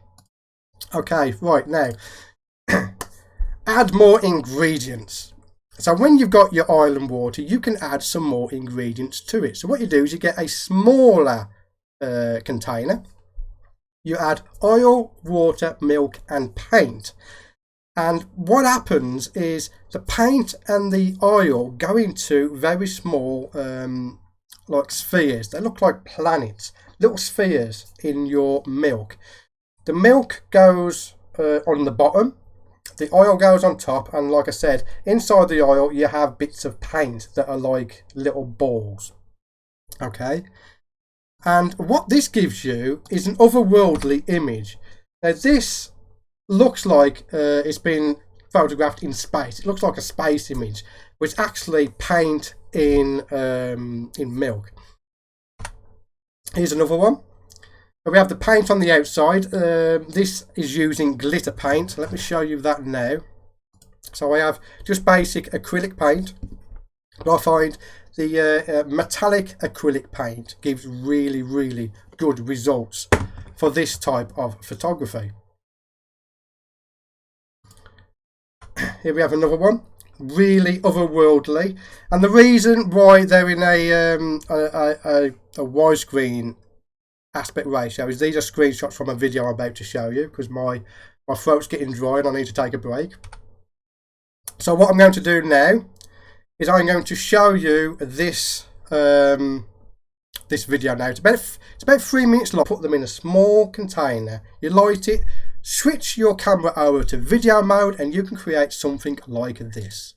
Okay, right, now. Add more ingredients. So when you've got your oil and water, you can add some more ingredients to it. So what you do is you get a smaller container. You add oil, water, milk and paint. And what happens is the paint and the oil go into very small like spheres. They look like planets, little spheres in your milk. The milk goes on the bottom, the oil goes on top, and like I said, inside the oil you have bits of paint that are like little balls. Okay. And what this gives you is an otherworldly image. Now this looks like it's been photographed in space. It looks like a space image, which actually paint in milk. Here's another one. We have the paint on the outside. This is using glitter paint. Let me show you that now. So I have just basic acrylic paint, but I find the metallic acrylic paint gives really good results for this type of photography. Here we have another one, really otherworldly, and the reason why they're in a widescreen aspect ratio is these are screenshots from a video I'm about to show you, because my throat's getting dry and I need to take a break. So what I'm going to do now is I'm going to show you this this video now. It's about 3 minutes long. Put them in a small container. You light it, switch your camera over to video mode, and you can create something like this.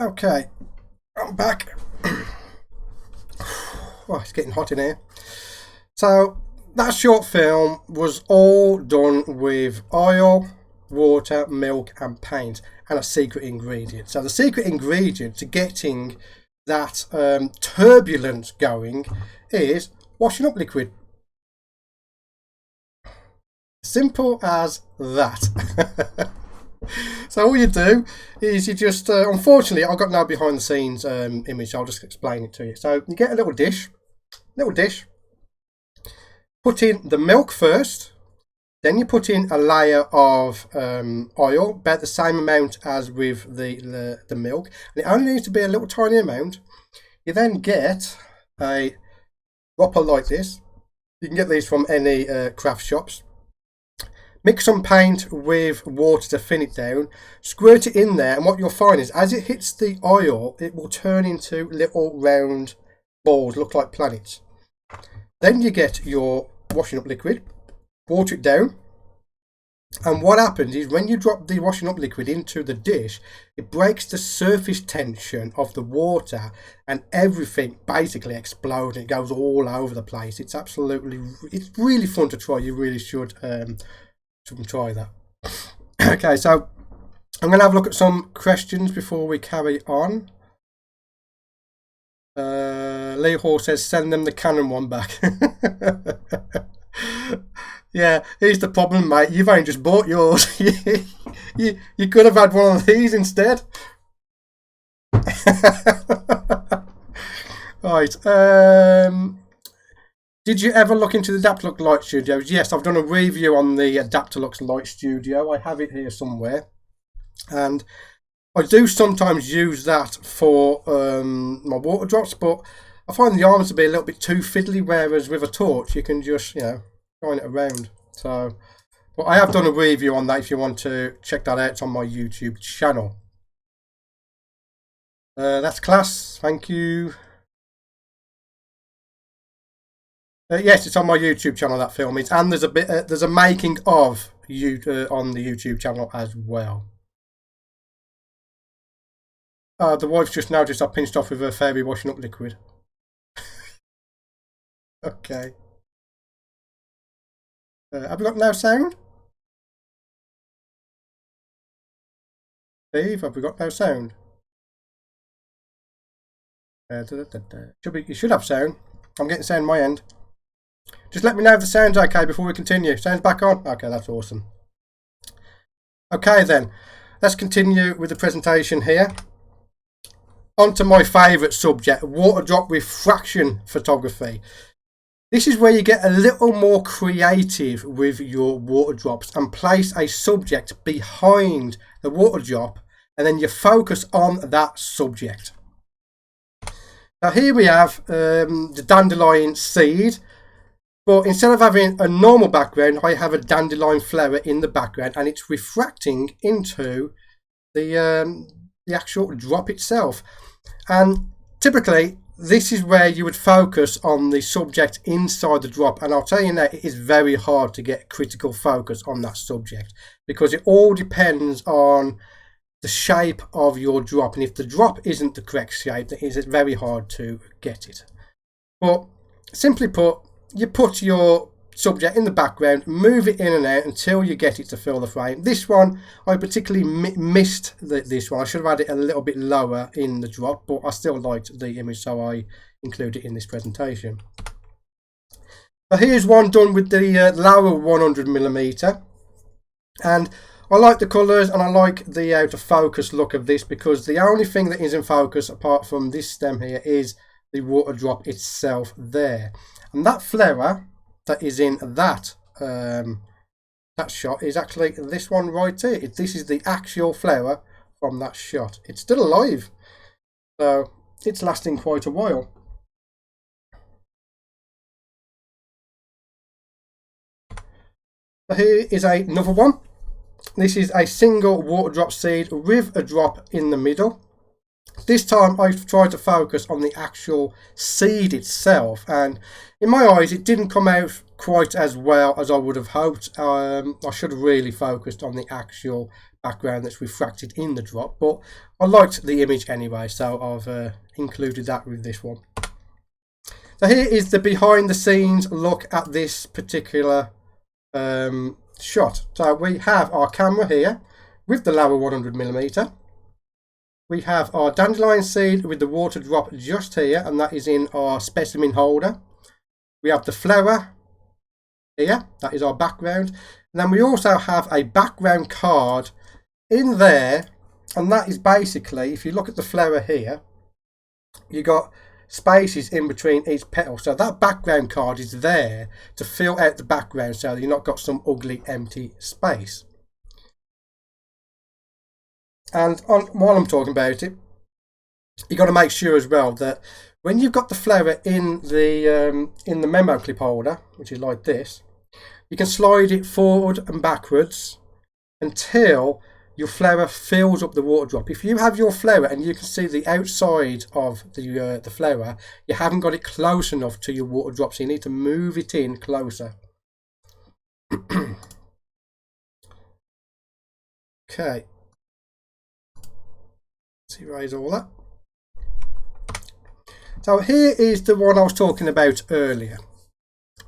Okay, I'm back. Oh, it's getting hot in here. So that short film was all done with oil, water, milk and paint and a secret ingredient. So the secret ingredient to getting that turbulence going is washing up liquid. Simple as that. So all you do is you just, unfortunately I've got no behind the scenes image, so I'll just explain it to you. So you get a little dish, put in the milk first, then you put in a layer of oil, about the same amount as with the milk, and it only needs to be a little tiny amount. You then get a dropper like this. You can get these from any craft shops. Mix some paint with water to thin it down, squirt it in there, and what you'll find is as it hits the oil, it will turn into little round balls, look like planets. Then you get your washing up liquid, water it down, and what happens is when you drop the washing up liquid into the dish, it breaks the surface tension of the water and everything basically explodes and it goes all over the place. It's really fun to try. You really should try that. Okay, so I'm going to have a look at some questions before we carry on. Lee Hall says send them the Canon one back. Yeah, here's the problem, mate. You've only just bought yours. you could have had one of these instead. Right. Did you ever look into the Adaptalux Light Studios? Yes, I've done a review on the Adaptalux Light Studio. I have it here somewhere. And I do sometimes use that for my water drops, but I find the arms to be a little bit too fiddly, whereas with a torch you can just, shine it around. So, but I have done a review on that if you want to check that out. It's on my YouTube channel. That's class. Thank you. Yes, it's on my YouTube channel, that film is, and there's a making of on the YouTube channel as well. The wife's just noticed I pinched off with her fairy washing up liquid. Okay. Have we got no sound? Steve, have we got no sound? You should have sound. I'm getting sound on my end. Just let me know if the sound's okay before we continue. Sound's back on? Okay, that's awesome. Okay then, let's continue with the presentation here. On to my favourite subject, water drop refraction photography. This is where you get a little more creative with your water drops and place a subject behind the water drop and then you focus on that subject. Now here we have the dandelion seed, but instead of having a normal background, I have a dandelion flower in the background and it's refracting into the actual drop itself. And typically this is where you would focus on the subject inside the drop, and I'll tell you now, it is very hard to get critical focus on that subject because it all depends on the shape of your drop, and if the drop isn't the correct shape, then it's very hard to get it. But simply put, you put your subject in the background, move it in and out until you get it to fill the frame. This one, I particularly missed this one. I should have had it a little bit lower in the drop, but I still liked the image, so I include it in this presentation. So here's one done with the Laowa 100mm, and I like the colours and I like the out of focus look of this because the only thing that is in focus apart from this stem here is the water drop itself there. And that flower that is in that that shot is actually this one right here. This is the actual flower from that shot. It's still alive, so it's lasting quite a while. So here is another one. This is a single water drop seed with a drop in the middle. This time I've tried to focus on the actual seed itself, and in my eyes it didn't come out quite as well as I would have hoped. I should have really focused on the actual background that's refracted in the drop, but I liked the image anyway, so I've included that with this one. So here is the behind the scenes look at this particular shot. So we have our camera here with the Laowa 100mm. We have our dandelion seed with the water drop just here, and that is in our specimen holder. We have the flower here, that is our background. And then we also have a background card in there, and that is basically, if you look at the flower here, you got spaces in between each petal. So that background card is there to fill out the background so you've not got some ugly empty space. And while I'm talking about it, you've got to make sure as well that when you've got the flower in the memo clip holder, which is like this, you can slide it forward and backwards until your flower fills up the water drop. If you have your flower and you can see the outside of the flower, you haven't got it close enough to your water drop, so you need to move it in closer. Okay. Let's erase all that. So here is the one I was talking about earlier.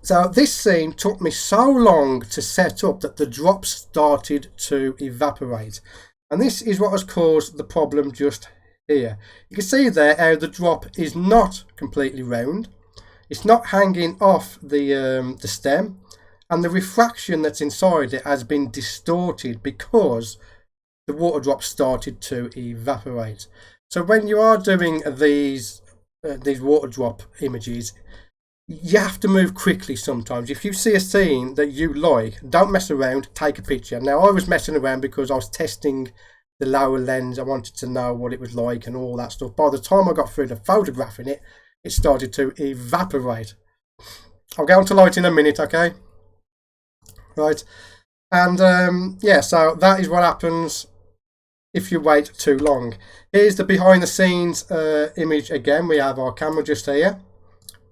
So this scene took me so long to set up that the drops started to evaporate. And this is what has caused the problem just here. You can see there how the drop is not completely round. It's not hanging off the stem. And the refraction that's inside it has been distorted because the water drops started to evaporate. So when you are doing these water drop images, you have to move quickly sometimes. If you see a scene that you like, don't mess around, take a picture. Now I was messing around because I was testing the Laowa lens. I wanted to know what it was like and all that stuff. By the time I got through to photographing it, it started to evaporate. I'll go on to light in a minute, okay? Right. And yeah, so that is what happens if you wait too long. Here's the behind the scenes image again. We have our camera just here.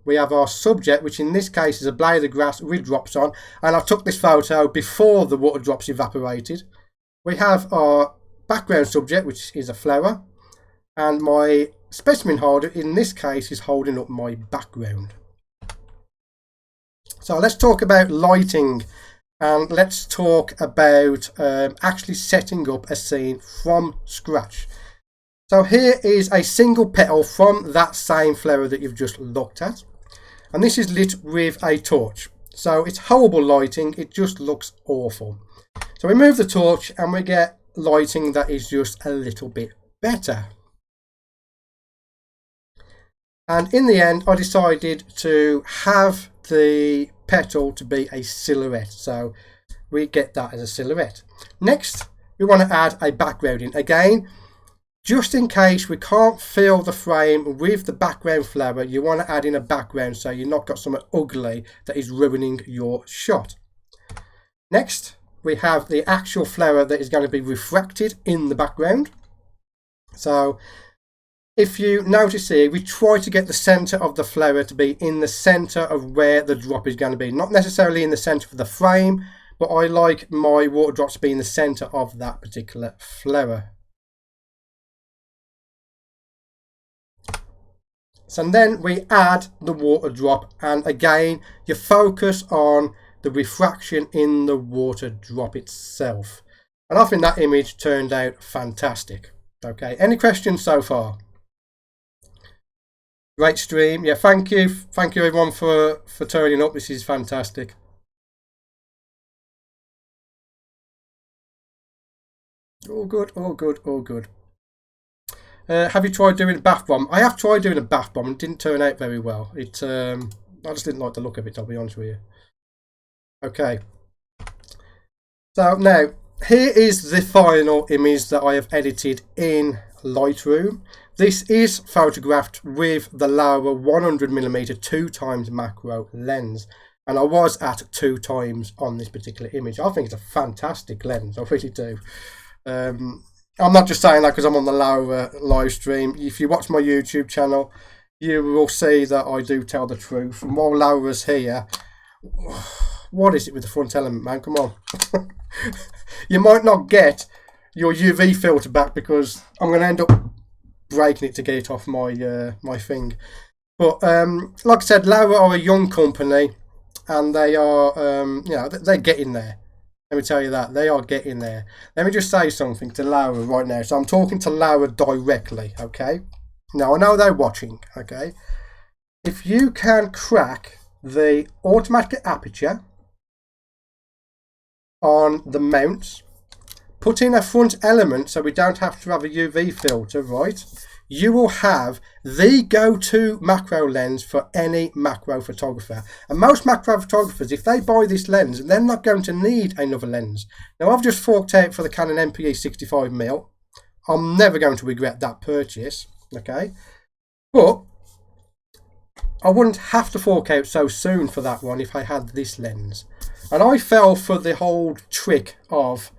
We have our subject, which in this case is a blade of grass with drops on, and I took this photo before the water drops evaporated. We have our background subject, which is a flower, and my specimen holder in this case is holding up my background. So let's talk about lighting, and let's talk about actually setting up a scene from scratch. So here is a single petal from that same flower that you've just looked at, and this is lit with a torch. So it's horrible lighting, it just looks awful. So we move the torch and we get lighting that is just a little bit better. And in the end I decided to have the petal to be a silhouette, so we get that as a silhouette. Next we want to add a background in. Again, just in case we can't fill the frame with the background flower, you want to add in a background so you've not got something ugly that is ruining your shot. Next we have the actual flower that is going to be refracted in the background. So if you notice here, we try to get the center of the flower to be in the center of where the drop is going to be. Not necessarily in the center of the frame, but I like my water drops to be in the center of that particular flower. So then we add the water drop, and again you focus on the refraction in the water drop itself. And I think that image turned out fantastic. Okay, any questions so far? Great stream. Yeah, thank you everyone for turning up. This is fantastic. All good, all good, all good. Have you tried doing a bath bomb? I have tried doing a bath bomb and it didn't turn out very well. I just didn't like the look of it, I'll be honest with you. Okay. So now, here is the final image that I have edited in Lightroom. This is photographed with the Laowa 100mm 2x macro lens. And I was at 2x on this particular image. I think it's a fantastic lens, I really do. I'm not just saying that because I'm on the Laowa live stream. If you watch my YouTube channel, you will see that I do tell the truth. And while Laowa's here, what is it with the front element, man? Come on. You might not get your UV filter back, because I'm going to end up breaking it to get it off my my thing. But like I said, Laowa are a young company, and they are you know, they're getting there. Let me tell you that they are getting there. Let me just say something to Laowa right now. So I'm talking to Laowa directly, okay? Now I know they're watching, okay? If you can crack the automatic aperture on the mounts, put in a front element so we don't have to have a UV filter, right? You will have the go-to macro lens for any macro photographer. And most macro photographers, if they buy this lens, they're not going to need another lens. Now, I've just forked out for the Canon MPE 65mm. I'm never going to regret that purchase, okay? But I wouldn't have to fork out so soon for that one if I had this lens. And I fell for the whole trick of,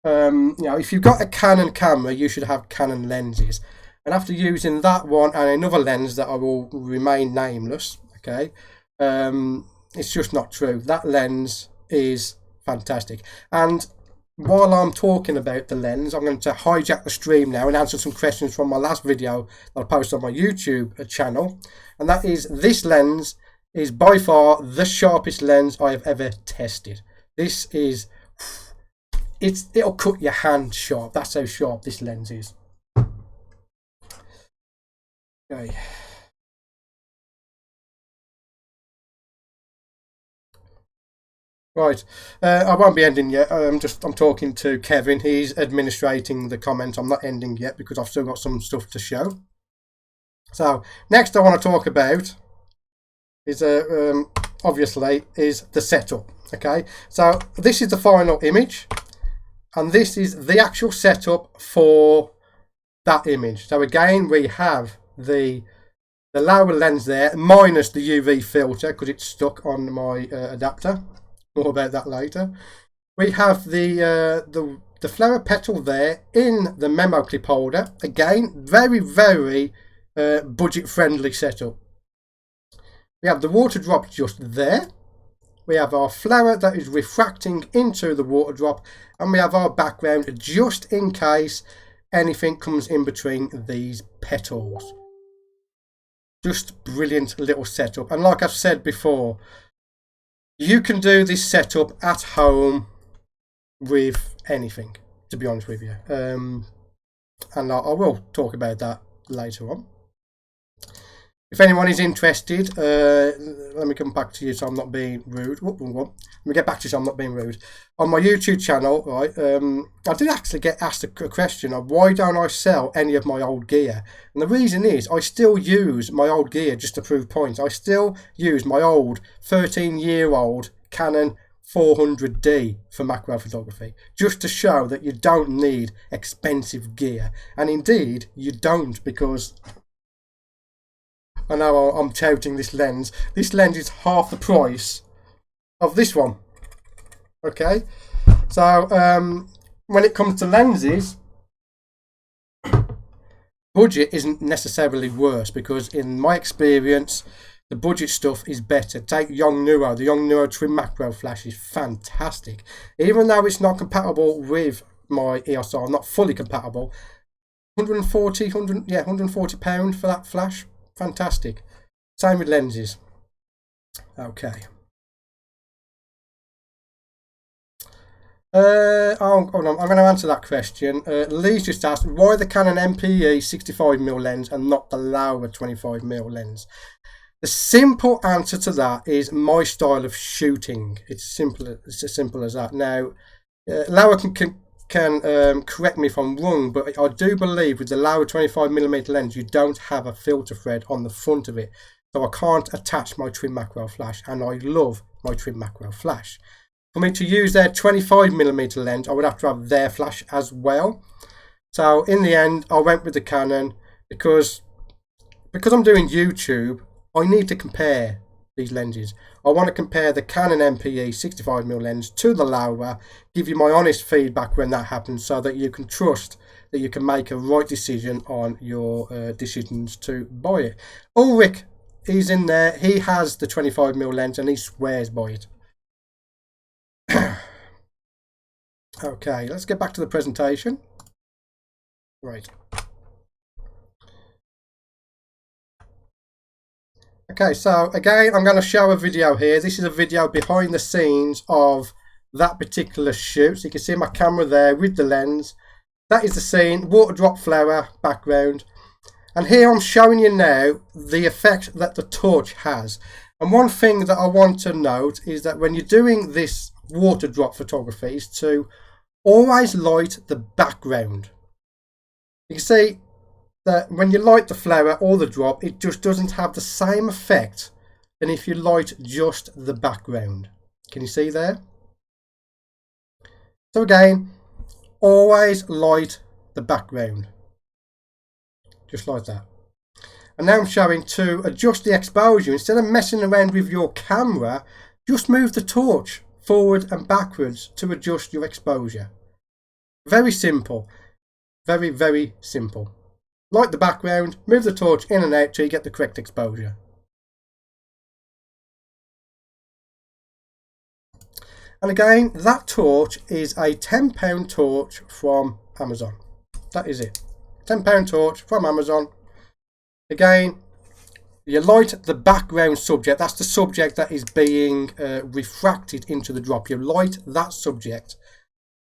you know, if you've got a Canon camera, you should have Canon lenses. And after using that one and another lens that I will remain nameless, okay, it's just not true. That lens is fantastic. And while I'm talking about the lens, I'm going to hijack the stream now and answer some questions from my last video that I posted on my YouTube channel. And that is, this lens is by far the sharpest lens I have ever tested. This is, it'll cut your hand sharp. That's how sharp this lens is. Okay. Right, I won't be ending yet. I'm talking to Kevin. He's administrating the comment. I'm not ending yet because I've still got some stuff to show. So next I want to talk about is obviously is the setup. Okay, so this is the final image, and this is the actual setup for that image. So again, we have the Laowa lens there minus the UV filter because it's stuck on my adapter. More about that later. We have the flower petal there in the memo clip holder. Again, very budget friendly setup. We have the water drop just there. We have our flower that is refracting into the water drop, and we have our background just in case anything comes in between these petals. Just brilliant little setup. And like I've said before, you can do this setup at home with anything, to be honest with you. And I will talk about that later on. If anyone is interested, let me come back to you so I'm not being rude. Let me get back to you so I'm not being rude. On my YouTube channel, right, I did actually get asked a question of why don't I sell any of my old gear? And the reason is I still use my old gear just to prove points. I still use my old 13-year-old Canon 400D for macro photography, just to show that you don't need expensive gear. And indeed, you don't, because I know I'm touting this lens. This lens is half the price of this one. Okay, so when it comes to lenses, budget isn't necessarily worse, because in my experience, the budget stuff is better. Take Yongnuo. The Yongnuo Trim Macro Flash is fantastic. Even though it's not compatible with my EOS R, not fully compatible, £140 for that flash. Fantastic. Same with lenses. Okay. I'm going to answer that question. Lee's just asked why the Canon MPE 65mm lens and not the Laowa 25mm lens. The simple answer to that is my style of shooting. It's as simple as that. Now, Laowa can correct me if I'm wrong, but I do believe with the Laowa 25mm lens you don't have a filter thread on the front of it, so I can't attach my trim macro flash, and I love my trim macro flash. For me to use their 25mm lens, I would have to have their flash as well. So in the end, I went with the Canon because I'm doing YouTube. I need to compare these lenses. I want to compare the Canon MPE 65mm lens to the Laowa, give you my honest feedback when that happens, so that you can trust that you can make a right decision on your decisions to buy it. Ulrich, he's in there. He has the 25mm lens and he swears by it. Okay, let's get back to the presentation. Right. Okay, so again, I'm going to show a video here. This is a video behind the scenes of that particular shoot. So you can see my camera there with the lens. That is the scene, water drop flower background. And here I'm showing you now the effect that the torch has. And one thing that I want to note is that when you're doing this water drop photography is to always light the background. You can see that when you light the flower or the drop, it just doesn't have the same effect than if you light just the background. Can you see there? So again, always light the background. Just like that. And now I'm showing to adjust the exposure. Instead of messing around with your camera, just move the torch forward and backwards to adjust your exposure. Very simple. Very, very simple. Light the background, move the torch in and out till you get the correct exposure. And again, that torch is a £10 torch from Amazon. That is it. £10 torch from Amazon. Again, you light the background subject. That's the subject that is being refracted into the drop. You light that subject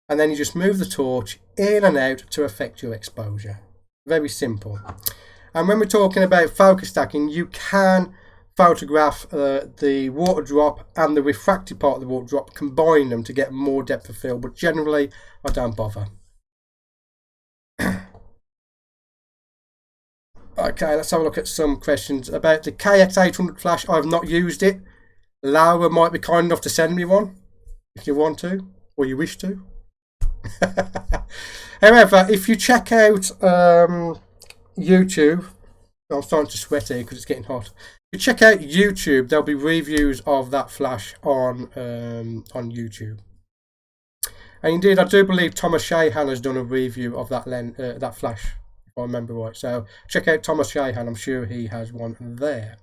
and then you just move the torch in and out to affect your exposure. Very simple. And when we're talking about focus stacking, you can photograph the water drop and the refracted part of the water drop, combine them to get more depth of field, but generally I don't bother. Okay, let's have a look at some questions about the KX800 flash. I've not used it. Laowa might be kind enough to send me one if you want to or you wish to. However, if you check out YouTube, I'm starting to sweat here because it's getting hot. If you check out YouTube, there'll be reviews of that flash on YouTube. And indeed, I do believe Thomas Shahan has done a review of that that flash, if I remember right. So check out Thomas Shahan. I'm sure he has one there.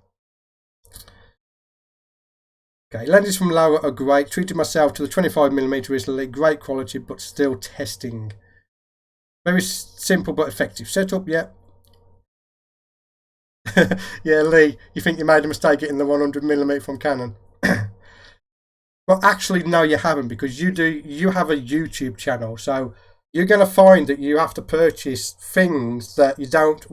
Okay, lenses from Laowa are great. Treated myself to the 25mm recently. Great quality, but still testing. Very simple but effective setup, yeah. Yeah, Lee, you think you made a mistake getting the 100mm from Canon? Well, actually, no, you haven't, because you have a YouTube channel, so you're going to find that you have to purchase things that you don't,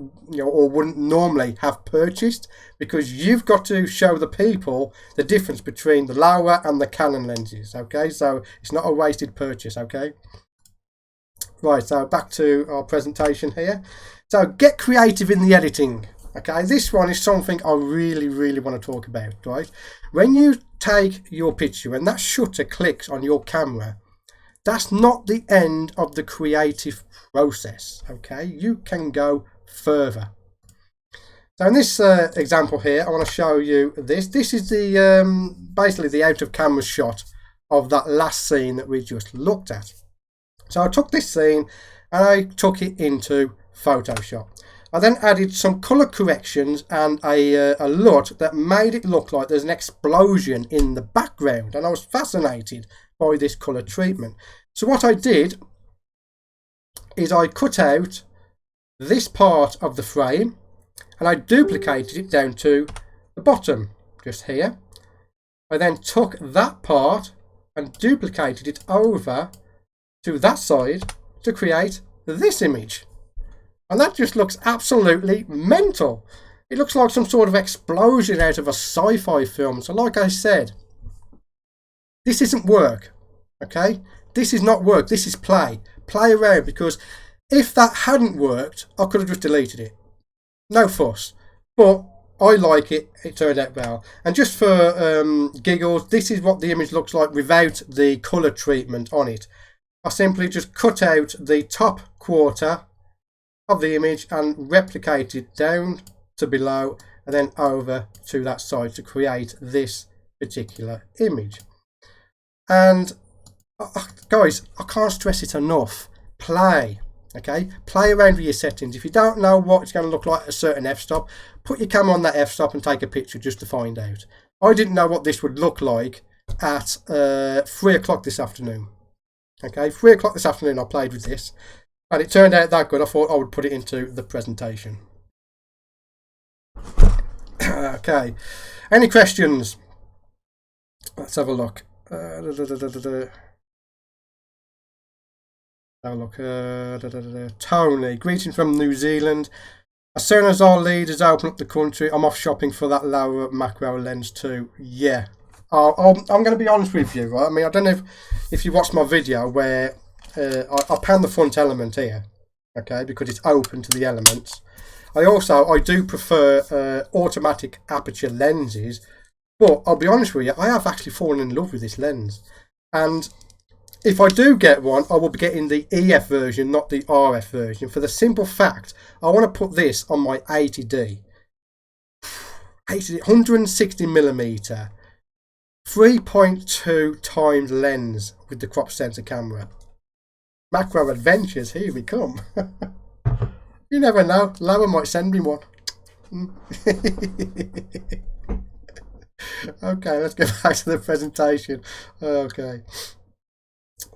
or wouldn't normally have purchased, because you've got to show the people the difference between the Laowa and the Canon lenses. Okay, so it's not a wasted purchase. Okay. Right, so back to our presentation here. So get creative in the editing. Okay, this one is something I really want to talk about, right? When you take your picture and that shutter clicks on your camera, that's not the end of the creative process, okay? You can go further. So in this example here, I want to show you this. This is the basically the out of camera shot of that last scene that we just looked at. So I took this scene and I took it into Photoshop. I then added some colour corrections and a LUT that made it look like there's an explosion in the background, and I was fascinated by this colour treatment. So what I did is I cut out this part of the frame and I duplicated it down to the bottom, just here. I then took that part and duplicated it over to that side to create this image. And that just looks absolutely mental. It looks like some sort of explosion out of a sci-fi film. So like I said, this isn't work, okay? This is not work, this is play. Play around, because if that hadn't worked, I could have just deleted it. No fuss. But I like it, it turned out well. And just for giggles, this is what the image looks like without the colour treatment on it. I simply just cut out the top quarter of the image and replicate it down to below and then over to that side to create this particular image. And guys, I can't stress it enough. Play, okay? Play around with your settings. If you don't know what it's going to look like at a certain f-stop, put your camera on that f-stop and take a picture just to find out. I didn't know what this would look like at 3 o'clock this afternoon. Okay, 3 o'clock this afternoon I played with this. And it turned out that good, I thought I would put it into the presentation. Okay, any questions? Let's have a look. Have a look. Tony, greeting from New Zealand. As soon as our leaders open up the country, I'm off shopping for that Laowa macro lens too. Yeah, I'm going to be honest with you, right? I mean, I don't know if you watched my video where I pan the front element here, okay, because it's open to the elements. I do prefer automatic aperture lenses, but I'll be honest with you, I have actually fallen in love with this lens. And if I do get one, I will be getting the EF version, not the RF version, for the simple fact I want to put this on my 80D. 160mm, 3.2 times lens with the crop sensor camera. Macro adventures, here we come. You never know, Laowa might send me one. Okay, let's get back to the presentation. Okay.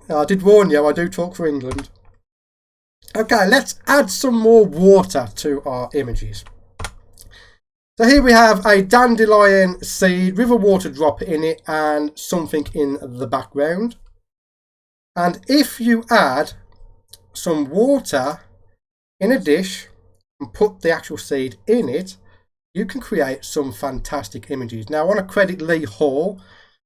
I did warn you, I do talk for England. Okay, let's add some more water to our images. So here we have a dandelion seed with a water drop in it and something in the background. And if you add some water in a dish and put the actual seed in it, you can create some fantastic images. Now I want to credit Lee Hall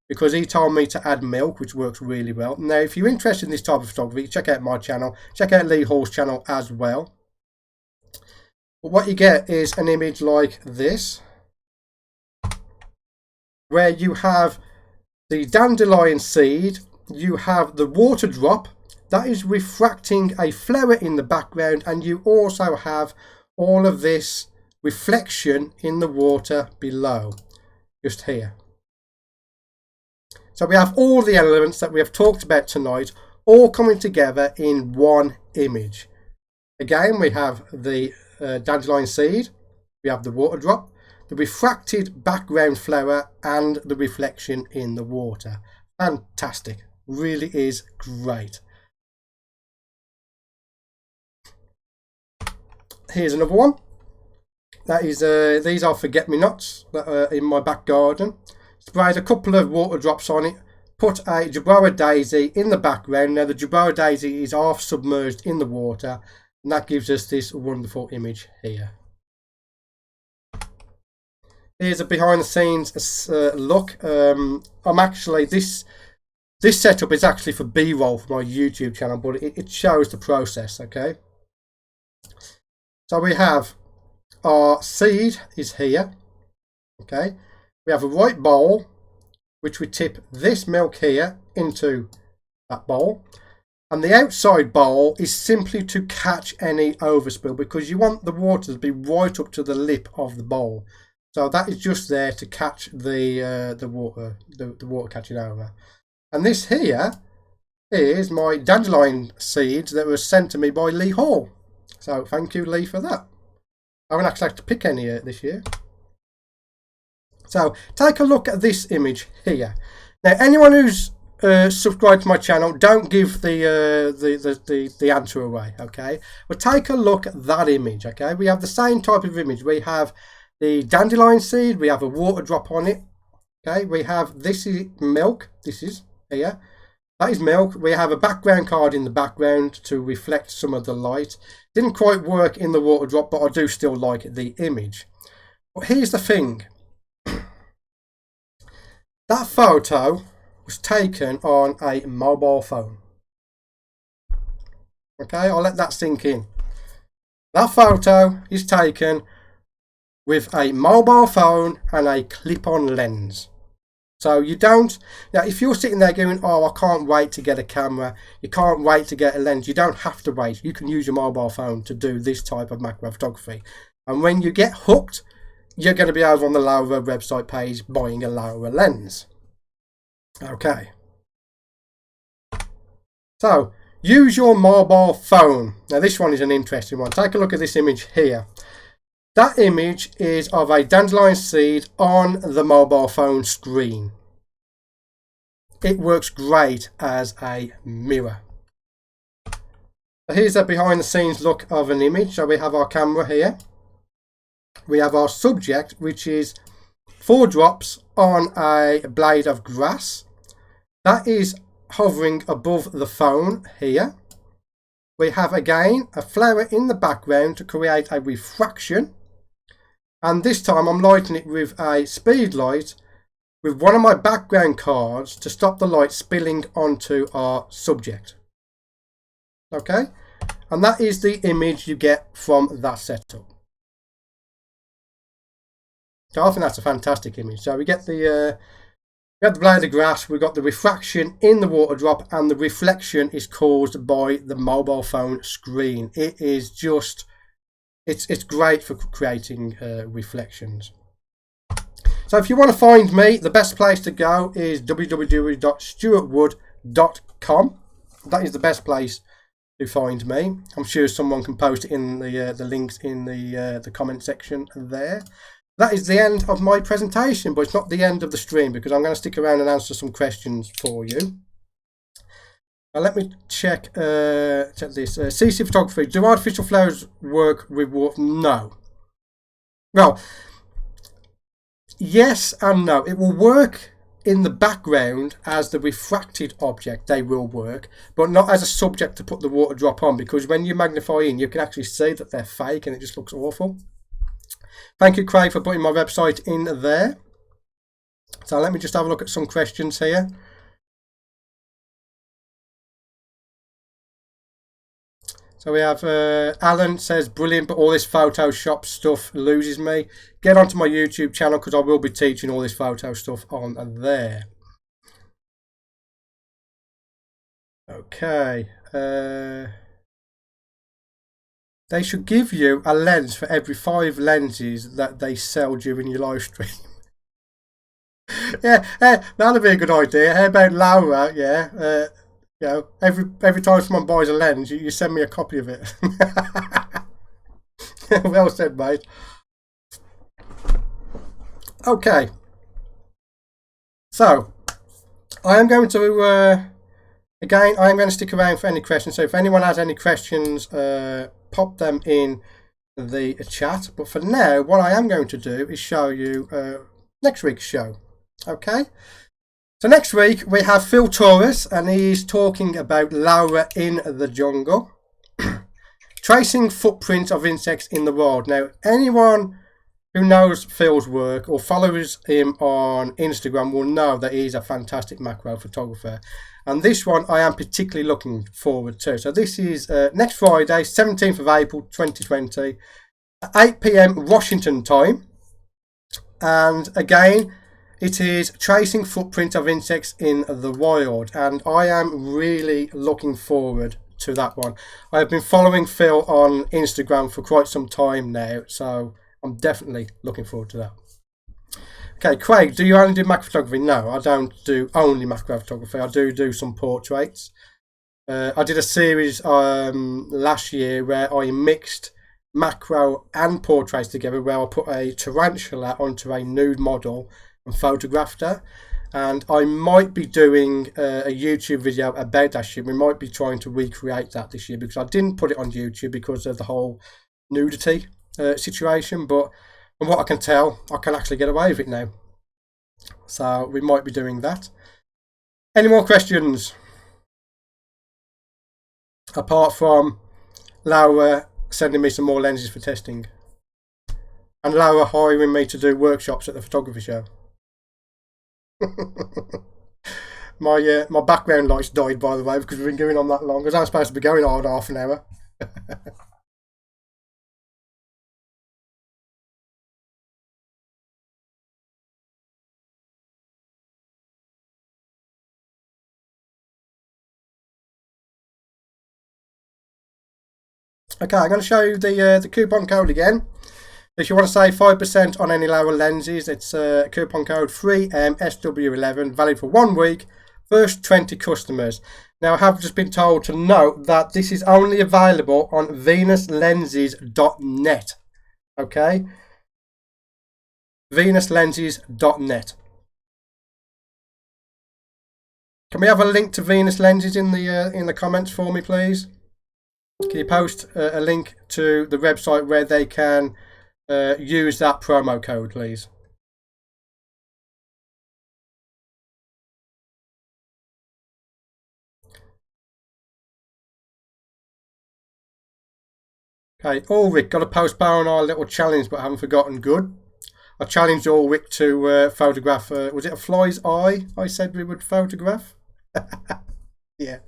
because he told me to add milk, which works really well. Now if you're interested in this type of photography, check out my channel, check out Lee Hall's channel as well. But what you get is an image like this, where you have the dandelion seed, you have the water drop that is refracting a flower in the background, and you also have all of this reflection in the water below, just here. So we have all the elements that we have talked about tonight all coming together in one image. Again, we have the dandelion seed, we have the water drop, the refracted background flower, and the reflection in the water. Fantastic, really is great. Here's another one. That is, these are forget-me-nots that are in my back garden. Sprayed a couple of water drops on it, put a Jerboa daisy in the background. Now the Jerboa daisy is half submerged in the water, and that gives us this wonderful image here. Here's a behind the scenes look. I'm actually, this setup is actually for B-roll for my YouTube channel, but it shows the process, okay? So we have our seed is here, okay? We have a white bowl, which we tip this milk here into that bowl. And the outside bowl is simply to catch any overspill, because you want the water to be right up to the lip of the bowl. So that is just there to catch the water catching over. And this here is my dandelion seeds that were sent to me by Lee Hall. So thank you, Lee, for that. I haven't actually had to pick any this year. So take a look at this image here. Now, anyone who's subscribed to my channel, don't give the answer away, okay? But take a look at that image, okay? We have the same type of image. We have the dandelion seed. We have a water drop on it, okay? We have, this is milk. This is here. That is milk. We have a background card in the background to reflect some of the light. Didn't quite work in the water drop, but I do still like the image. But here's the thing. That photo was taken on a mobile phone. Okay, I'll let that sink in. That photo is taken with a mobile phone and a clip-on lens. So you don't, now if you're sitting there going, oh, I can't wait to get a camera, you can't wait to get a lens, you don't have to wait. You can use your mobile phone to do this type of macro photography. And when you get hooked, you're going to be over on the Laowa website page buying a Laowa lens. Okay. So, use your mobile phone. Now this one is an interesting one. Take a look at this image here. That image is of a dandelion seed on the mobile phone screen. It works great as a mirror. Here's a behind the scenes look of an image. So we have our camera here. We have our subject, which is 4 drops on a blade of grass. That is hovering above the phone here. We have again a flower in the background to create a refraction. And this time I'm lighting it with a speed light with one of my background cards to stop the light spilling onto our subject. Okay, and that is the image you get from that setup. So I think that's a fantastic image. So we get the blade of grass, we've got the refraction in the water drop, and the reflection is caused by the mobile phone screen. It is just, it's great for creating reflections. So if you want to find me, the best place to go is www.stewartwood.com. That is the best place to find me. I'm sure someone can post it in the links in the comment section there. That is the end of my presentation, but it's not the end of the stream because I'm going to stick around and answer some questions for you. Now let me check this. CC photography. Do artificial flowers work with water? No. Well, yes and no. It will work in the background as the refracted object. They will work, but not as a subject to put the water drop on, because when you magnify in, you can actually see that they're fake and it just looks awful. Thank you, Craig, for putting my website in there. So let me just have a look at some questions here. So we have Alan says, brilliant, but all this Photoshop stuff loses me. Get onto my YouTube channel because I will be teaching all this photo stuff on there. Okay. They should give you a lens for every 5 lenses that they sell during your live stream. Yeah, that'd be a good idea. How about Laowa? Yeah, you know, every time someone buys a lens, you send me a copy of it. Well said, mate. Okay, so I am going to again, I am going to stick around for any questions. So if anyone has any questions, pop them in the chat. But for now, what I am going to do is show you next week's show. Okay, so next week we have Phil Torres, and he's talking about Laowa in the jungle, tracing footprints of insects in the wild. Now, anyone who knows Phil's work or follows him on Instagram will know that he's a fantastic macro photographer. And this one I am particularly looking forward to. So this is next Friday, 17th of April 2020, at 8 PM Washington time. And again, it is tracing footprints of insects in the wild. And I am really looking forward to that one. I have been following Phil on Instagram for quite some time now, so I'm definitely looking forward to that. Okay, Craig, do you only do macro photography? No, I don't do only macro photography. I do some portraits. I did a series last year where I mixed macro and portraits together, where I put a tarantula onto a nude model and photographed her. And I might be doing a YouTube video about that shit. We might be trying to recreate that this year, because I didn't put it on YouTube because of the whole nudity situation, but from what I can tell, I can actually get away with it now. So we might be doing that. Any more questions? Apart from Laowa sending me some more lenses for testing. And Laowa hiring me to do workshops at the photography show. My background lights died, by the way, because we've been going on that long. Because I'm supposed to be going on half an hour. Okay, I'm going to show you the coupon code again. If you want to save 5% on any Laowa lenses, it's coupon code 3MSW11, valid for 1 week, first 20 customers. Now, I have just been told to note that this is only available on venuslenses.net. Okay? venuslenses.net. Can we have a link to Venus Lenses in the comments for me, please? Can you post a link to the website where they can use that promo code, please? Okay, Ulrich, got to postpone our little challenge, but I haven't forgotten. Good. I challenged Ulrich to photograph, was it a fly's eye I said we would photograph? Yeah.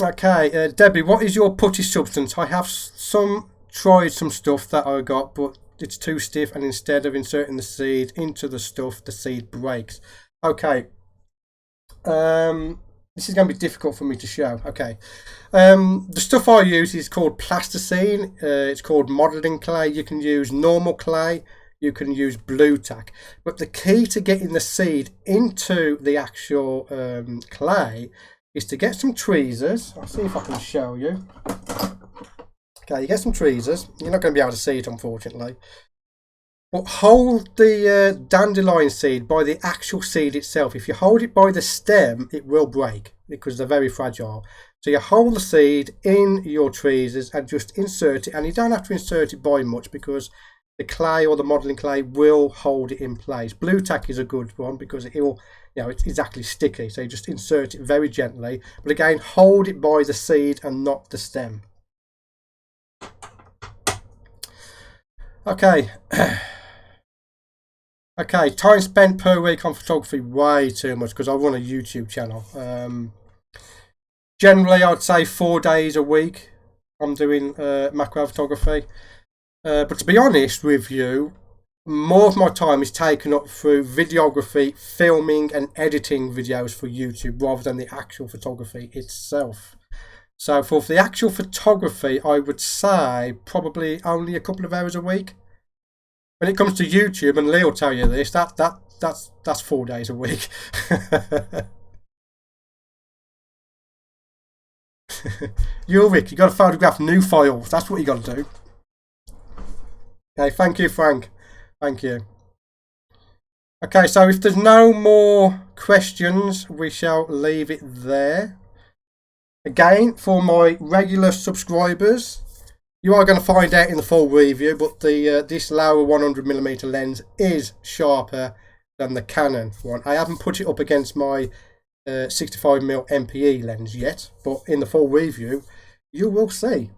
Okay, Debbie, what is your putty substance? I have tried some stuff that I got, but it's too stiff, and instead of inserting the seed into the stuff, the seed breaks. Okay. This is going to be difficult for me to show. Okay. The stuff I use is called plasticine. It's called modelling clay. You can use normal clay. You can use blue tack. But the key to getting the seed into the actual clay is to get some tweezers. I'll see if I can show you. Okay, you get some tweezers. You're not going to be able to see it, unfortunately. But hold the dandelion seed by the actual seed itself. If you hold it by the stem, it will break because they're very fragile. So you hold the seed in your tweezers and just insert it. And you don't have to insert it by much because the clay or the modelling clay will hold it in place. Blue tack is a good one because it will, it's exactly sticky. So you just insert it very gently. But again, hold it by the seed and not the stem. Okay. Okay, time spent per week on photography, way too much because I run a YouTube channel. Generally, I'd say 4 days a week I'm doing macro photography. But to be honest with you, more of my time is taken up through videography, filming and editing videos for YouTube rather than the actual photography itself. So for the actual photography, I would say probably only a couple of hours a week. When it comes to YouTube, and Lee will tell you this, that's 4 days a week. Ulrich, you got to photograph new files. That's what you got to do. Okay, thank you, Frank. Thank you. Okay, so if there's no more questions, we shall leave it there. Again, for my regular subscribers, you are going to find out in the full review, but this Laowa 100mm lens is sharper than the Canon one. I haven't put it up against my 65mm MPE lens yet, but in the full review, you will see.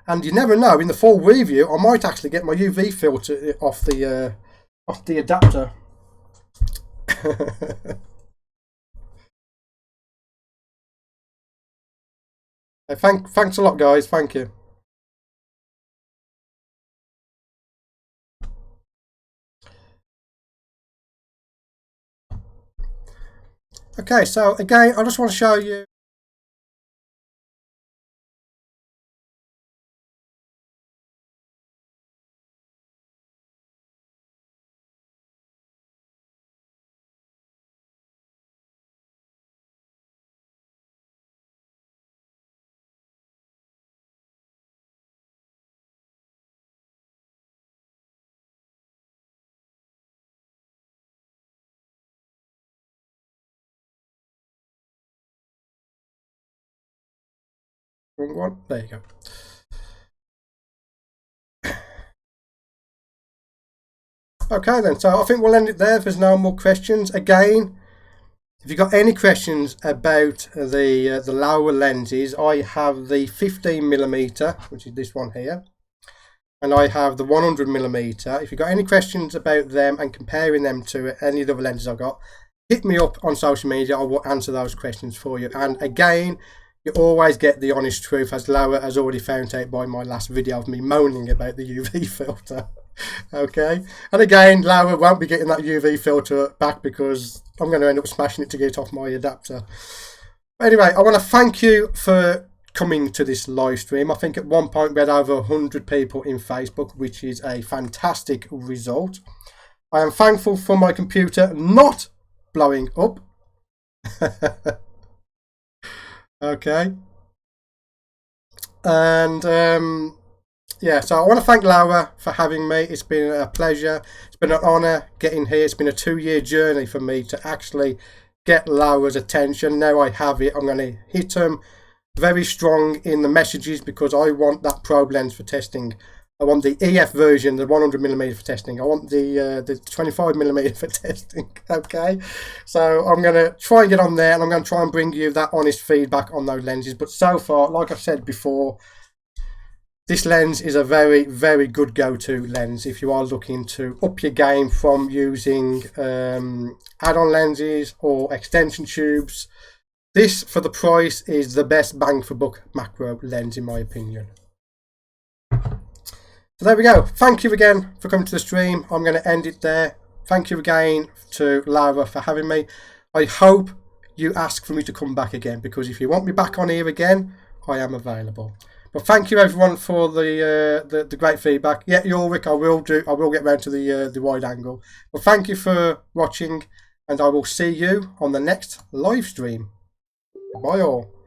And you never know, in the full review, I might actually get my UV filter off the adapter. Thanks a lot, guys. Thank you. Okay, so again, I just want to show you. Wrong one. There you go. Okay then, so I think we'll end it there if there's no more questions. Again, if you've got any questions about the Laowa lenses, I have the 15mm, which is this one here, and I have the 100mm. If you've got any questions about them and comparing them to any of the other lenses I've got, hit me up on social media. I will answer those questions for you. And again, you always get the honest truth, as Laowa has already found out by my last video of me moaning about the UV filter. Okay, and again, Laowa won't be getting that UV filter back because I'm going to end up smashing it to get it off my adapter. Anyway, I want to thank you for coming to this live stream. I think at one point we had over 100 people in Facebook, which is a fantastic result. I am thankful for my computer not blowing up. Okay, and yeah, so I want to thank Laowa for having me. It's been a pleasure. It's been an honour getting here. It's been a 2-year journey for me to actually get Laowa's attention. Now I have it. I'm going to hit him very strong in the messages because I want that probe lens for testing. I want the EF version, the 100mm for testing. I want the 25mm for testing. Okay, so I'm going to try and get on there, and I'm going to try and bring you that honest feedback on those lenses. But so far, like I've said before, this lens is a very, very good go-to lens if you are looking to up your game from using add-on lenses or extension tubes. This, for the price, is the best bang for buck macro lens in my opinion. So there we go. Thank you again for coming to the stream. I'm going to end it there. Thank you again to Laowa for having me. I hope you ask for me to come back again, because if you want me back on here again, I am available. But thank you everyone for the great feedback. Yeah, Ulrich, I will get round to the wide angle. But thank you for watching, and I will see you on the next live stream. Bye all.